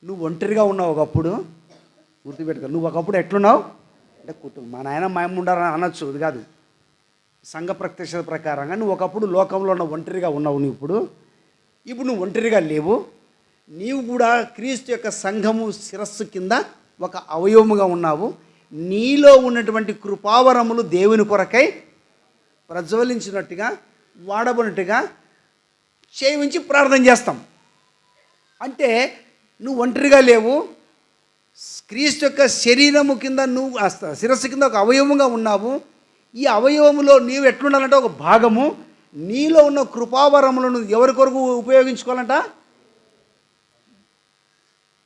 నువ్వు ఒంటరిగా ఉన్నావు. ఒకప్పుడు గుర్తుపెట్టుకో, నువ్వు ఒకప్పుడు ఎట్లున్నావు అంటే కుటుంబం, మా నాయన మా అమ్మ ఉండాలని అనొచ్చు, అది కాదు. సంఘ ప్రత్యక్షత ప్రకారంగా నువ్వు ఒకప్పుడు లోకంలో ఉన్న ఒంటరిగా ఉన్నావు. ఇప్పుడు నువ్వు ఒంటరిగా లేవు. నీవు కూడా క్రీస్తు యొక్క సంఘము శిరస్సు కింద ఒక అవయవముగా ఉన్నావు. నీలో ఉన్నటువంటి కృపావరములు దేవుని కొరకై ప్రజ్వలించినట్టుగా, వాడబడినట్టుగా చేయించి ప్రార్థన చేస్తాం. అంటే నువ్వు ఒంటరిగా లేవు. క్రీస్తు యొక్క శరీరము కింద నువ్వు శిరస్సు కింద ఒక అవయవముగా ఉన్నావు. ఈ అవయవములో నీవు ఎట్లుండాలంటే ఒక భాగము. నీలో ఉన్న కృపావరములను ఎవరి కొరకు ఉపయోగించుకోవాలంట?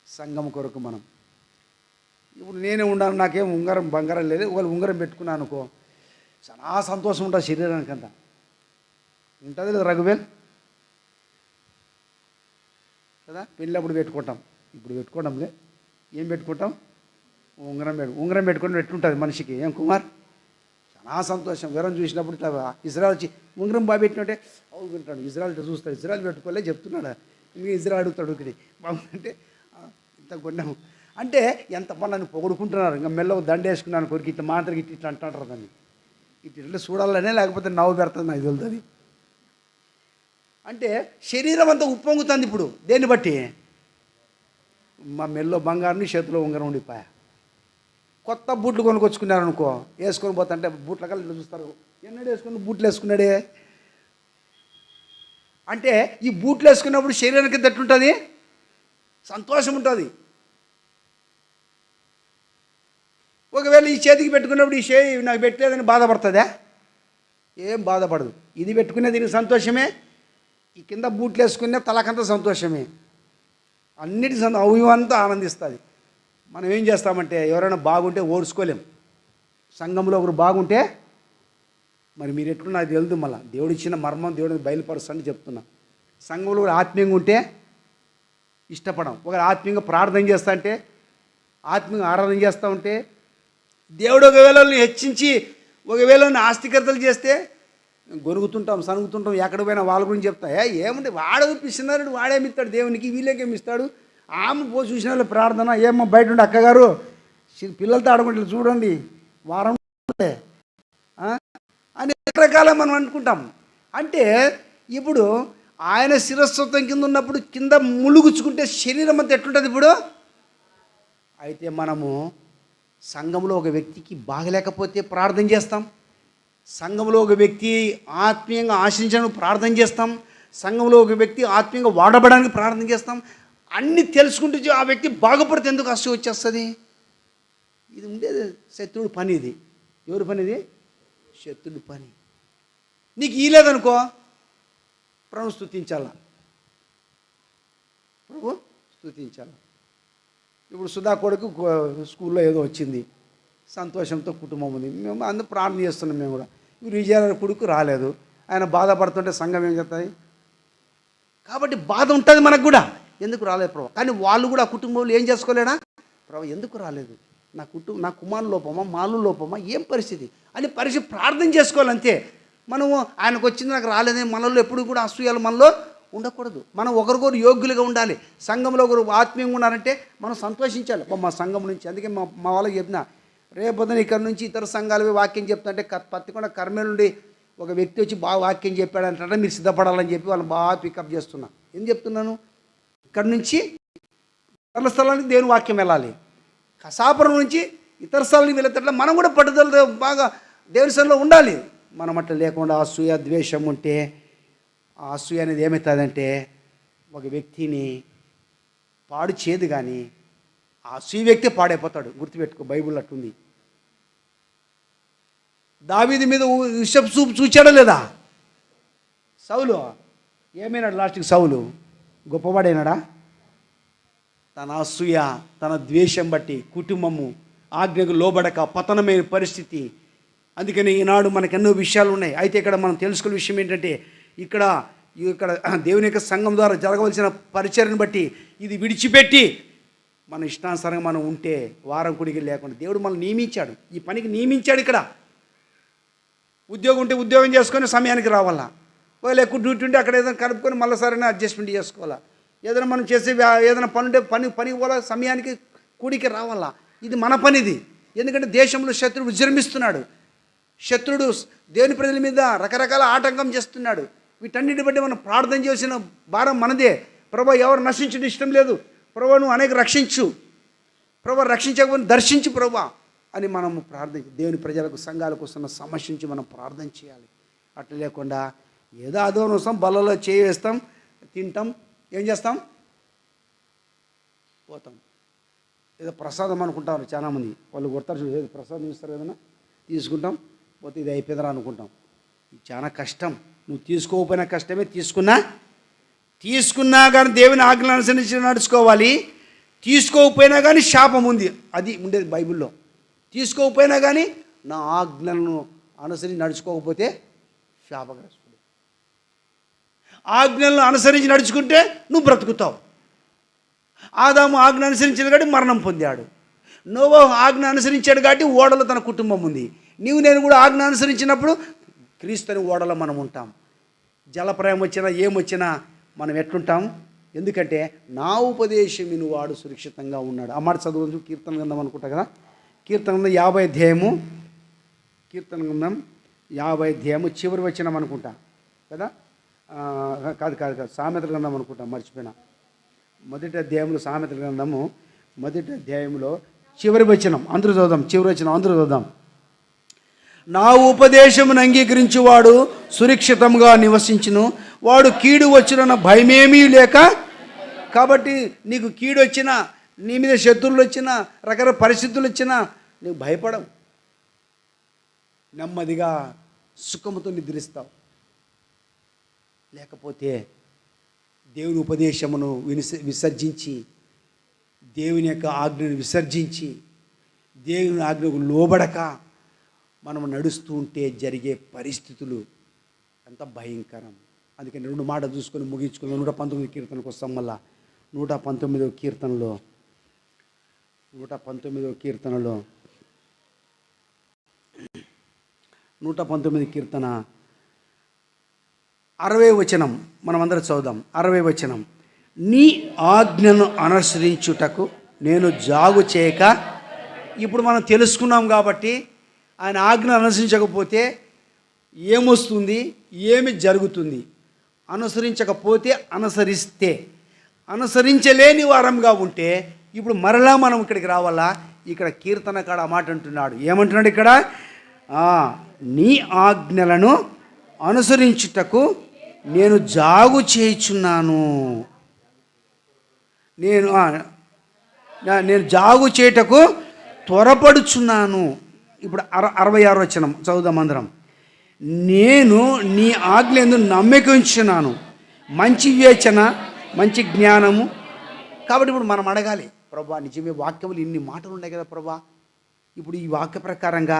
సంఘం కొరకు. మనం ఇప్పుడు నేనే ఉండాలి, నాకేం బంగారం లేదు, వాళ్ళు ఉంగరం పెట్టుకున్నాను అనుకో, చాలా సంతోషం ఉంటుంది శరీరానికంతా. ఉంటుంది లేదా రఘువేల్ కదా? పెళ్ళప్పుడు పెట్టుకుంటాం, ఇప్పుడు పెట్టుకోవడంలే. ఏం పెట్టుకుంటాం? ఉంగరం పెట్టుకుని ఎట్లుంటుంది మనిషికి? ఏం కుమార్? చాలా సంతోషం. వివరం చూసినప్పుడు ఇట్లా ఇజ్రాయల్ వచ్చి ఉంగరం బాగా పెట్టినట్టే అవు వింటాడు. ఇజ్రాయల్ చూస్తాడు, ఇజ్రాయల్ పెట్టుకోలే చెప్తున్నాడు. ఇంకా ఇజ్రాయల్ అడుగుతాడు, ఇక్కడ బాగుందంటే ఇంత కొన్నాము అంటే ఎంత పనులను పొగుడుకుంటున్నారు. ఇంకా మెల్లగా దండేసుకున్నాను కొరికి ఇట్లా మాత్రం ఇట్లా అంటారు దాన్ని. ఇట్లా చూడాలనే, లేకపోతే నవ్వు పెడుతుంది, నాకు తెలుస్తుంది. అంటే శరీరం అంతా ఉప్పొంగుతుంది ఇప్పుడు. దేన్ని బట్టి? మా మెల్లో బంగారుని చేతిలో ఉంగరం ఉండిపోయా. కొత్త బూట్లు కొనుక్కొచ్చుకున్నారు అనుకో, వేసుకొని పోతుంటే బూట్ల కల్లా ఇట్లా చూస్తారు, ఎన్నడూ వేసుకుని బూట్లు వేసుకున్నాడే అంటే ఈ బూట్లు వేసుకున్నప్పుడు శరీరానికి ఎట్లుంటుంది? సంతోషం ఉంటుంది. ఒకవేళ ఈ చేతికి పెట్టుకున్నప్పుడు ఈ చేయి నాకు పెట్టలేదని బాధపడుతుందా? ఏం బాధపడదు. ఇది పెట్టుకునే దీనికి సంతోషమే. ఈ కింద బూట్లు వేసుకునే తలకంతా సంతోషమే. అన్నిటి అవయవంతా ఆనందిస్తుంది. మనం ఏం చేస్తామంటే ఎవరైనా బాగుంటే ఓర్చుకోలేం. సంఘంలో ఒకరు బాగుంటే మరి మీరు ఎట్లు నాకు తెలుదు. మళ్ళీ దేవుడు ఇచ్చిన మర్మం దేవుడిని బయలుపరుస్తానని చెప్తున్నా. సంఘంలో ఒకరు ఆత్మీయంగా ఉంటే ఇష్టపడం. ఒకరు ఆత్మీయంగా ప్రార్థన చేస్తా అంటే, ఆత్మీయంగా ఆరాధన చేస్తూ ఉంటే, దేవుడు ఒకవేళ హెచ్చించి ఒకవేళ ఆస్తికర్తలు చేస్తే గొరుగుతుంటాం, సనుగుతుంటాం. ఎక్కడ పోయినా వాళ్ళ గురించి చెప్తా. ఏముంటే వాడు పిచ్చినాడు, వాడేమిస్తాడు దేవునికి, వీళ్ళకేమిస్తాడు. ఆమె పో చూసిన ప్రార్థన. ఏమో బయట ఉండి అక్కగారు పిల్లలతో ఆడుకుంటే చూడండి వారం అని రకరకాల మనం అనుకుంటాం. అంటే ఇప్పుడు ఆయన శిరస్వత్వం కింద ఉన్నప్పుడు కింద ములుగుచ్చుకుంటే శరీరం అంతా ఎట్లుంటుంది ఇప్పుడు? అయితే మనము సంఘంలో ఒక వ్యక్తికి బాగలేకపోతే ప్రార్థన చేస్తాం. సంఘంలో ఒక వ్యక్తి ఆత్మీయంగా ఆశించడానికి ప్రార్థన చేస్తాం. సంఘంలో ఒక వ్యక్తి ఆత్మీయంగా వాడబడానికి ప్రార్థన చేస్తాం. అన్నీ తెలుసుకుంటూ ఆ వ్యక్తి బాగుపడితే ఎందుకు అసలు వచ్చేస్తుంది? ఇది ఉండేది శత్రుడు పని. ఇది ఎవరి పని? ఇది శత్రుడు పని. నీకు ఇలేదనుకో, ప్రభు స్తుతించాల, ప్రభు స్తుతించాల. ఇప్పుడు సుధా కొడుకు స్కూల్లో ఏదో వచ్చింది, సంతోషంతో కుటుంబం ఉంది, మేము అందరూ ప్రార్థన చేస్తున్నాం. మేము కూడా ఇప్పుడు విజయాల కొడుకు రాలేదు, ఆయన బాధపడుతుంటే సంఘం ఏం చెప్తుంది? కాబట్టి బాధ ఉంటుంది మనకు కూడా, ఎందుకు రాలేదు ప్రభు. కానీ వాళ్ళు కూడా ఆ కుటుంబంలో ఏం చేసుకోలేడా? ప్రభు ఎందుకు రాలేదు, నా కుమారు లోపమా, మాలు లోపమా, ఏం పరిస్థితి అని ప్రార్థన చేసుకోవాలంతే. మనము ఆయనకు వచ్చింది నాకు రాలేదే, మనలో ఎప్పుడు కూడా అసూయాలు మనలో ఉండకూడదు. మనం ఒకరికొకరు యోగ్యులుగా ఉండాలి. సంఘంలో ఒకరు ఆత్మీయంగా ఉన్నారంటే మనం సంతోషించాలి. మా సంఘం నుంచి, అందుకే మా వాళ్ళకి చెప్పిన, రేపొద్దున ఇక్కడ నుంచి ఇతర సంఘాలు వాక్యం చెప్తుంటే పత్తికొండ కర్మేలు నుండి ఒక వ్యక్తి వచ్చి బాగా వాక్యం చెప్పాడంటే మీరు సిద్ధపడాలని చెప్పి వాళ్ళు బాగా పికప్ చేస్తున్నా. ఏం చెప్తున్నాను? ఇక్కడ నుంచి ఇతర స్థలానికి దేవుని వాక్యం వెళ్ళాలి. కసాపురం నుంచి ఇతర స్థలానికి వెళ్ళేటట్ల మనం కూడా పట్టుదల బాగా దేవుని సన్నిధిలో ఉండాలి. మనం అట్లా లేకుండా అసూయ ద్వేషం ఉంటే, ఆ అసూయ అనేది ఏమవుతుందంటే ఒక వ్యక్తిని పాడు చేయదు, కానీ ఆ వ్యక్తి పాడైపోతాడు. గుర్తుపెట్టుకో, బైబిల్ అట్టుంది. దావీదు మీద విషపు చూపు చూచాడా లేదా? సౌలు ఏమైనాడు లాస్ట్కి? సౌలు గొప్పవాడైనాడా? తన అసూయ, తన ద్వేషం బట్టి కుటుంబము ఆజ్ఞకు లోబడక పతనమైన పరిస్థితి. అందుకని ఈనాడు మనకు ఎన్నో విషయాలు ఉన్నాయి. అయితే ఇక్కడ మనం తెలుసుకునే విషయం ఏంటంటే, ఇక్కడ దేవుని యొక్క సంఘం ద్వారా జరగవలసిన పరిచర్ని బట్టి ఇది విడిచిపెట్టి మన ఇష్టానుసారంగా మనం ఉంటే వారం కుడికి లేకుండా దేవుడు మనల్ని నియమించాడు, ఈ పనికి నియమించాడు. ఇక్కడ ఉద్యోగం ఉంటే ఉద్యోగం చేసుకొని సమయానికి రావాలా, ఒకవేళ ఎక్కువ డ్యూటీ ఉంటే అక్కడ ఏదైనా కలుపుకొని మళ్ళీ సరైన అడ్జస్ట్మెంట్ చేసుకోవాలా, ఏదైనా మనం చేసే ఏదైనా పని ఉంటే పనికి పోలా, సమయానికి కూడికి రావాలా. ఇది మన పనిది. ఎందుకంటే దేశంలో శత్రుడు విజృంభిస్తున్నాడు. శత్రుడు దేవుని ప్రజల మీద రకరకాల ఆటంకం చేస్తున్నాడు. వీటన్నిటి బట్టి మనం ప్రార్థన చేసిన భారం మనదే. ప్రభా, ఎవరు నశించడం ఇష్టం లేదు, ప్రభా నువ్వు అనేక రక్షించు, ప్రభా రక్షించకపోతే దర్శించు ప్రభా అని మనము ప్రార్థించి దేవుని ప్రజలకు సంఘాలకు వస్తున్న సమస్య నుంచి మనం ప్రార్థన చేయాలి. అట్లా లేకుండా ఏదో అదో వస్తాం, బల్లలో చేయి వేస్తాం, తింటాం, ఏం చేస్తాం, పోతాం. ఏదో ప్రసాదం అనుకుంటారు చాలామంది, వాళ్ళు కొడతారు చూడు, ఏదో ప్రసాదం ఇస్తారు ఏదైనా తీసుకుంటాం, పోతే ఇది అయిపోయిందిరా అనుకుంటాం. ఇది చాలా కష్టం. నువ్వు తీసుకోకపోయినా కష్టమే, తీసుకున్నా కానీ దేవుని ఆజ్ఞలు అనుసరించి నడుచుకోవాలి. తీసుకోకపోయినా కానీ శాపం ఉంది, అది ఉండేది బైబిల్లో. తీసుకోకపోయినా కానీ నా ఆజ్ఞలను అనుసరించి నడుచుకోకపోతే శాపగ్రస్తుడు. ఆజ్ఞలను అనుసరించి నడుచుకుంటే నువ్వు బ్రతుకుతావు. ఆదాము ఆజ్ఞ అనుసరించాడు కాబట్టి మరణం పొందాడు. నోవహు ఆజ్ఞ అనుసరించాడు కాబట్టి ఓడలో తన కుటుంబం ఉంది. నీవు నేను కూడా ఆజ్ఞ అనుసరించినప్పుడు క్రీస్తుని ఓడలో మనం ఉంటాం. జలప్రయం వచ్చినా ఏమొచ్చినా మనం ఎట్లుంటాం? ఎందుకంటే నా ఉపదేశం విను వాడు సురక్షితంగా ఉన్నాడు. ఆ మాట చదువు, కీర్తన గ్రంథం అనుకుంటా కదా, కీర్తన గ్రంథం 50 అధ్యాయము, కీర్తన గ్రంథం 50 అధ్యాయము చివరి వచనం అనుకుంటా కదా, కాదు సామెతల గ్రంథం అనుకుంటా, మర్చిపోయినా. మొదటి అధ్యాయంలో సామెతల గ్రంథము మొదటి అధ్యాయంలో చివరి వచనం అందరూ చదువుదాం, చివరి వచనం అందరూ చదువుదాం. నా ఉపదేశమును అంగీకరించువాడు సురక్షితంగా నివసించును, వాడు కీడు వచ్చిన భయమేమీ లేక. కాబట్టి నీకు కీడు వచ్చినా, నీ మీద శత్రువులు వచ్చినా, రకరకాల పరిస్థితులు వచ్చినా నీకు భయపడవు, నెమ్మదిగా సుఖముతో నిద్రిస్తావు. లేకపోతే దేవుని ఉపదేశమును విసర్జించి, దేవుని యొక్క ఆజ్ఞను విసర్జించి, దేవుని ఆజ్ఞకు లోబడక మనం నడుస్తూ ఉంటే జరిగే పరిస్థితులు ఎంత భయంకరం. అందుకని 2 మాటలు చూసుకొని ముగించుకుని 119 కీర్తనకు వస్తాం. మళ్ళా 119వ కీర్తనలో 119 కీర్తన 60వ వచనం మనం అందరం చదువుదాం. 60వ వచనం, నీ ఆజ్ఞను అనుసరించుటకు నేను జాగు చేయక. ఇప్పుడు మనం తెలుసుకున్నాం కాబట్టి ఆయన ఆజ్ఞ అనుసరించకపోతే ఏమొస్తుంది, ఏమి జరుగుతుంది? అనుసరించకపోతే, అనుసరించలేని వారంగా ఉంటే ఇప్పుడు మరలా మనం ఇక్కడికి రావాలా. ఇక్కడ కీర్తన కాడ మాట అంటున్నాడు, ఏమంటున్నాడు ఇక్కడ? నీ ఆజ్ఞలను అనుసరించుటకు నేను జాగు చేయుచున్నాను, నేను జాగు చేయుటకు త్వరపడుచున్నాను. ఇప్పుడు 66వ వచనం చదువుదాం అందరం. నేను నీ ఆజ్ఞ యందు నమ్మిక ఉంచున్నాను, మంచి వివేచన, మంచి జ్ఞానము. కాబట్టి ఇప్పుడు మనం అడగాలి, ప్రభా నిజమే వాక్యములు ఇన్ని మాటలు ఉన్నాయి కదా ప్రభా, ఇప్పుడు ఈ వాక్య ప్రకారంగా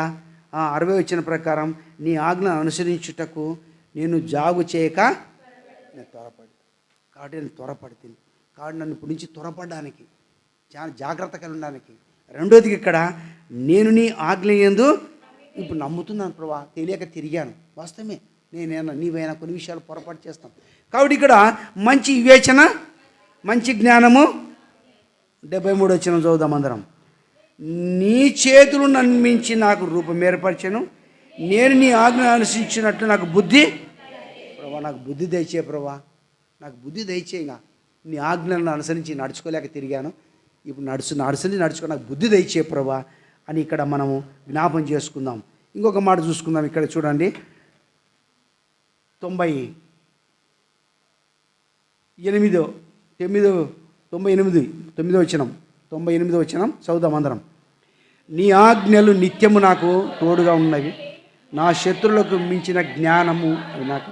60వ వచనం ప్రకారం నీ ఆజ్ఞ అనుసరించుటకు నేను జాగు చేయక నేను కాబట్టి నేను త్వరపడుతుంది. కాబట్టి నన్ను ఇప్పుడు నుంచి త్వరపడడానికి, చాలా జాగ్రత్త కలిగి ఉండడానికి. రెండోది ఇక్కడ నేను నీ ఆజ్ఞ యందు ఇప్పుడు నమ్ముతున్నాను ప్రభా, తెలియక తిరిగాను, వాస్తవమే, నీవైనా కొన్ని విషయాలు పొరపాటు చేస్తాం. కాబట్టి ఇక్కడ మంచి వివేచన, మంచి జ్ఞానము. 73వ వచనం చదువుదాం అందరం. నీ చేతులు నమ్మించి నాకు రూపం ఏర్పరిచాను, నేను నీ ఆజ్ఞ అనుసరించినట్లు నాకు బుద్ధి. ప్రభా నాకు బుద్ధి దయచే ప్రభా, నాకు బుద్ధి దయచేయగా. నీ ఆజ్ఞలను అనుసరించి నడుచుకోలేక తిరిగాను, ఇప్పుడు నడుచుకో నాకు బుద్ధి దయచే ప్రభా అని ఇక్కడ మనము జ్ఞాపం చేసుకుందాం. ఇంకొక మాట చూసుకుందాం. ఇక్కడ చూడండి, ఎనిమిదో తొమ్మిదో 98 చదువుదాం అందరం. నీ ఆజ్ఞలు నిత్యము నాకు తోడుగా ఉన్నవి, నా శత్రువులకు మించిన జ్ఞానము అవి నాకు.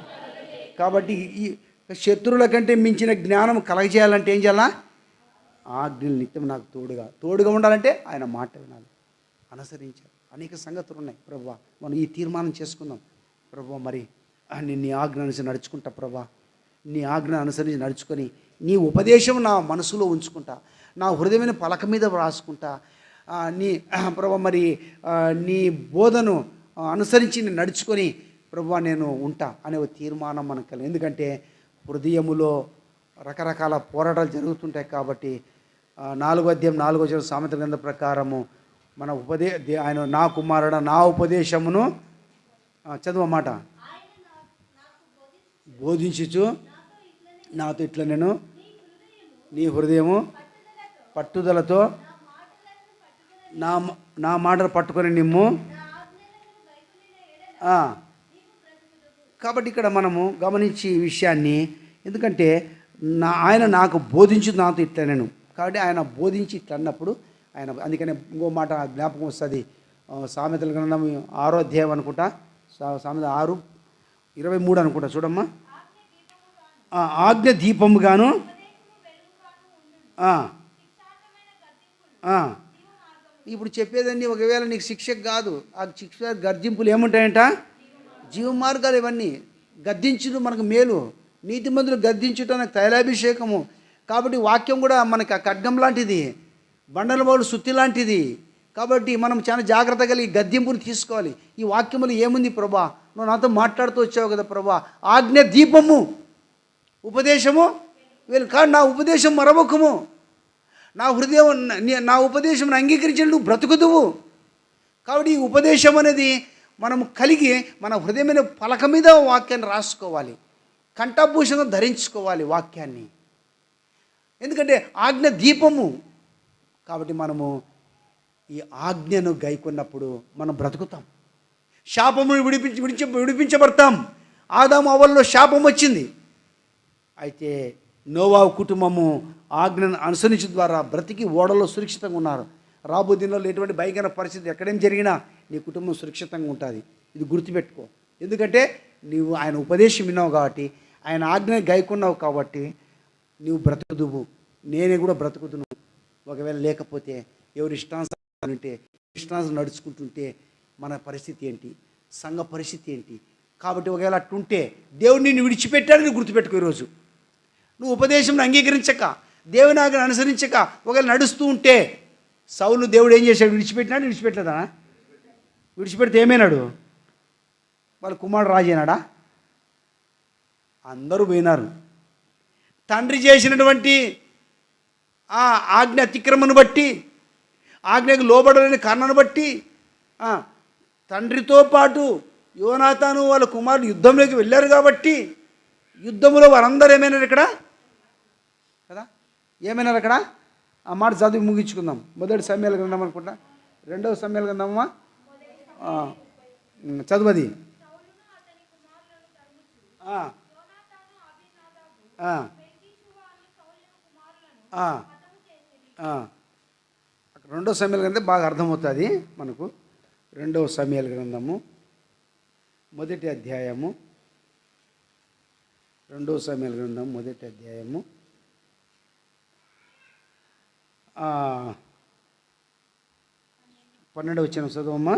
కాబట్టి ఈ శత్రువుల కంటే మించిన జ్ఞానం కలగజేయాలంటే ఏం చేయాలా? ఆజ్ఞలు నిత్యం నాకు తోడుగా ఉండాలంటే ఆయన మాట వినాలి, అనుసరించాలి. అనేక సంగతులు ఉన్నాయి ప్రభువా. మనం ఈ తీర్మానం చేసుకుందాం ప్రభువా. మరి నేను నీ ఆజ్ఞ అనుసరించి నడుచుకుంటా ప్రభువా. నీ ఆజ్ఞ అనుసరించి నడుచుకొని నీ ఉపదేశం నా మనసులో ఉంచుకుంటా, నా హృదయమైన పలక మీద రాసుకుంటా. నీ ప్రభువా మరి నీ బోధను అనుసరించి నేను నడుచుకొని ప్రభువా నేను ఉంటా అనే ఒక తీర్మానం మనకు కలిగి. ఎందుకంటే హృదయములో రకరకాల పోరాటాలు జరుగుతుంటాయి. కాబట్టి 4వ అధ్యాయం 4వ వచనం సామెతల గ్రంథం ప్రకారము మన ఆయన నా కుమారుడ నా ఉపదేశమును చదువమాట బోధించుచు నాతో ఇట్లా నేను నీ హృదయము పట్టుదలతో నా మాటలు పట్టుకొని నిమ్ము. కాబట్టి ఇక్కడ మనము గమనించి ఈ విషయాన్ని, ఎందుకంటే ఆయన నాకు బోధించు నాతో ఇట్లా నేను. కాబట్టి ఆయన బోధించి ఇట్లా అన్నప్పుడు ఆయన, అందుకనే ఇంకో మాట జ్ఞాపకం వస్తుంది. సామెతల గ్రంథం 6వ అధ్యాయం అనుకుంటా, సామెత 6:23 అనుకుంటా. చూడమ్మా, ఆజ్ఞ దీపముగాను ఇప్పుడు చెప్పేదండి. ఒకవేళ నీకు శిక్షకు కాదు, ఆ శిక్ష గర్జింపులు ఏముంటాయంట? జీవ మార్గాలు. ఇవన్నీ గద్దించుడు మనకు మేలు. నీతిమంతులు గద్దించుట నాకు తైలాభిషేకము. కాబట్టి వాక్యం కూడా మనకి ఆ ఖడ్గం లాంటిది, బండల బౌలు సుత్తి లాంటిది. కాబట్టి మనం చాలా జాగ్రత్త కలిగి గద్దింపుని తీసుకోవాలి. ఈ వాక్యములు ఏముంది ప్రభా? నువ్వు నాతో మాట్లాడుతూ వచ్చావు కదా ప్రభా. ఆజ్ఞ దీపము, ఉపదేశము వీళ్ళు కాదు. నా ఉపదేశం మరొకము, నా హృదయం నా ఉపదేశం అంగీకరించిన నువ్వు బ్రతుకుదువు. కాబట్టి ఈ ఉపదేశం అనేది మనం కలిగి మన హృదయమైన పలక మీద వాక్యాన్ని రాసుకోవాలి, కంఠభూషణం ధరించుకోవాలి వాక్యాన్ని. ఎందుకంటే ఆజ్ఞ దీపము. కాబట్టి మనము ఈ ఆజ్ఞను గైకొన్నప్పుడు మనం బ్రతుకుతాం, శాపమును విడిపించబడతాం. ఆదాము అవ్వల్లో శాపం వచ్చింది. అయితే నోవాహు కుటుంబము ఆజ్ఞను అనుసరించడం ద్వారా బ్రతికి ఓడలో సురక్షితంగా ఉన్నారు. రాబో దినాల్లో ఎటువంటి భయంకర పరిస్థితి ఎక్కడేం జరిగినా నీ కుటుంబం సురక్షితంగా ఉంటుంది. ఇది గుర్తుపెట్టుకో. ఎందుకంటే నీవు ఆయన ఉపదేశం విన్నావు కాబట్టి, ఆయన ఆజ్ఞ గైకున్నావు కాబట్టి నువ్వు బ్రతుకుదువు, నేనే కూడా బ్రతుకుదును. ఒకవేళ లేకపోతే ఎవరి ఇష్టానుసారం ఉంటే, ఇష్టానుసారం నడుచుకుంటుంటే మన పరిస్థితి ఏంటి, సంఘ పరిస్థితి ఏంటి? కాబట్టి ఒకవేళ అట్టుంటే దేవుడు నిన్ను విడిచిపెట్టాడని గుర్తుపెట్టుకో. ఈరోజు నువ్వు ఉపదేశం అంగీకరించక, దేవుని ఆజ్ఞ అనుసరించక ఒకవేళ నడుస్తూ ఉంటే, సౌలు దేవుడు ఏం చేశాడు? విడిచిపెట్టినాడు? విడిచిపెట్టలేదా? విడిచిపెడితే ఏమైనాడు? వాళ్ళ కుమారుడు రాజైనాడా? అందరూ పోయినారు. తండ్రి చేసినటువంటి ఆ ఆజ్ఞ అతిక్రమను బట్టి, ఆజ్ఞకు లోబడలేని కారణాన్ని బట్టి తండ్రితో పాటు యోనాతాను వాళ్ళ కుమారుడు యుద్ధంలోకి వెళ్ళారు. కాబట్టి యుద్ధంలో వారందరూ ఏమైనారు ఇక్కడ కదా? ఏమైనారు అక్కడ? ఆ మాట చదివి ముగించుకుందాం. 1 సమయాల గ్రంథం అనుకుంటా, 2వ సమయాల గ్రంథమా చదువది. అక్కడ 2వ సమయాల గ్రంథం బాగా అర్థమవుతుంది మనకు. 2వ సమయాల గ్రంథము 1వ అధ్యాయము, 2వ సమయాల గ్రంథం 1వ అధ్యాయము 12వ వచనం చదువమ్మా.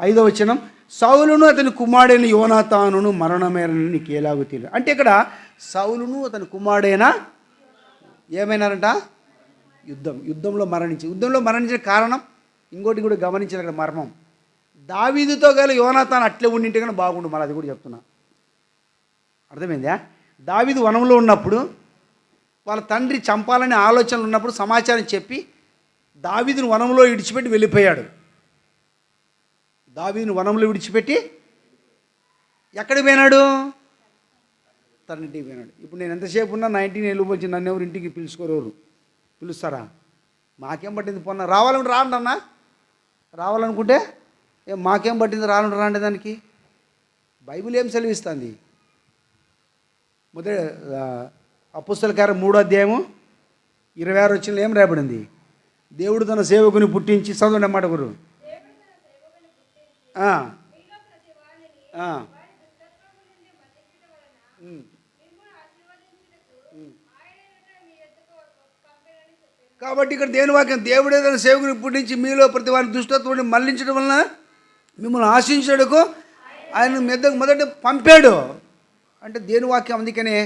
ఐదవ వచనం, సౌలును అతని కుమారుడైన యోనాతానును మరణమేరని నీకు ఎలాగో తెలియదు. అంటే ఇక్కడ సౌలును అతని కుమారుడైన ఏమైనారంట? యుద్ధంలో మరణించిన కారణం ఇంకోటి కూడా గమనించారు అక్కడ మర్మం. దావీదుతో కలిసి యోనాతాను అట్లే ఉండింటే కానీ బాగుండు. మళ్ళీ అది కూడా చెప్తున్నా, అర్థమైందా? దావీదు వనంలో ఉన్నప్పుడు వాళ్ళ తండ్రి చంపాలనే ఆలోచనలు ఉన్నప్పుడు సమాచారం చెప్పి దావీదును వనంలో విడిచిపెట్టి వెళ్ళిపోయాడు. దావీదును వనంలో విడిచిపెట్టి ఎక్కడికి పోయినాడు? తన ఇంటికి పోయినాడు. ఇప్పుడు నేను ఎంతసేపు ఉన్నా 19 ఏళ్ళు వచ్చి నన్ను ఎవరు ఇంటికి పిలుచుకోరు. పిలుస్తారా? మాకేం పట్టింది పొన్న, రావాలంటే రాండి అన్న, రావాలనుకుంటే మాకేం పట్టింది రాను రాండి దానికి. బైబిల్ ఏం సెలవిస్తుంది? మొదటి అపోస్తల కార్యం 3వ అధ్యాయము 26 వచనంలో ఏం రాయబడింది? దేవుడు తన సేవకుని పుట్టించి, చదవండి అన్నమాట గురు. కాబట్టి ఇక్కడ దేవుని వాక్యం, దేవుడే తన సేవకుని పుట్టించి మీలో ప్రతి వారి దుష్టత్వాన్ని మళ్లించడం వలన మిమ్మల్ని ఆశించడుకు ఆయన మొదట పంపాడు అంటే దేవుని వాక్యం. అందుకనే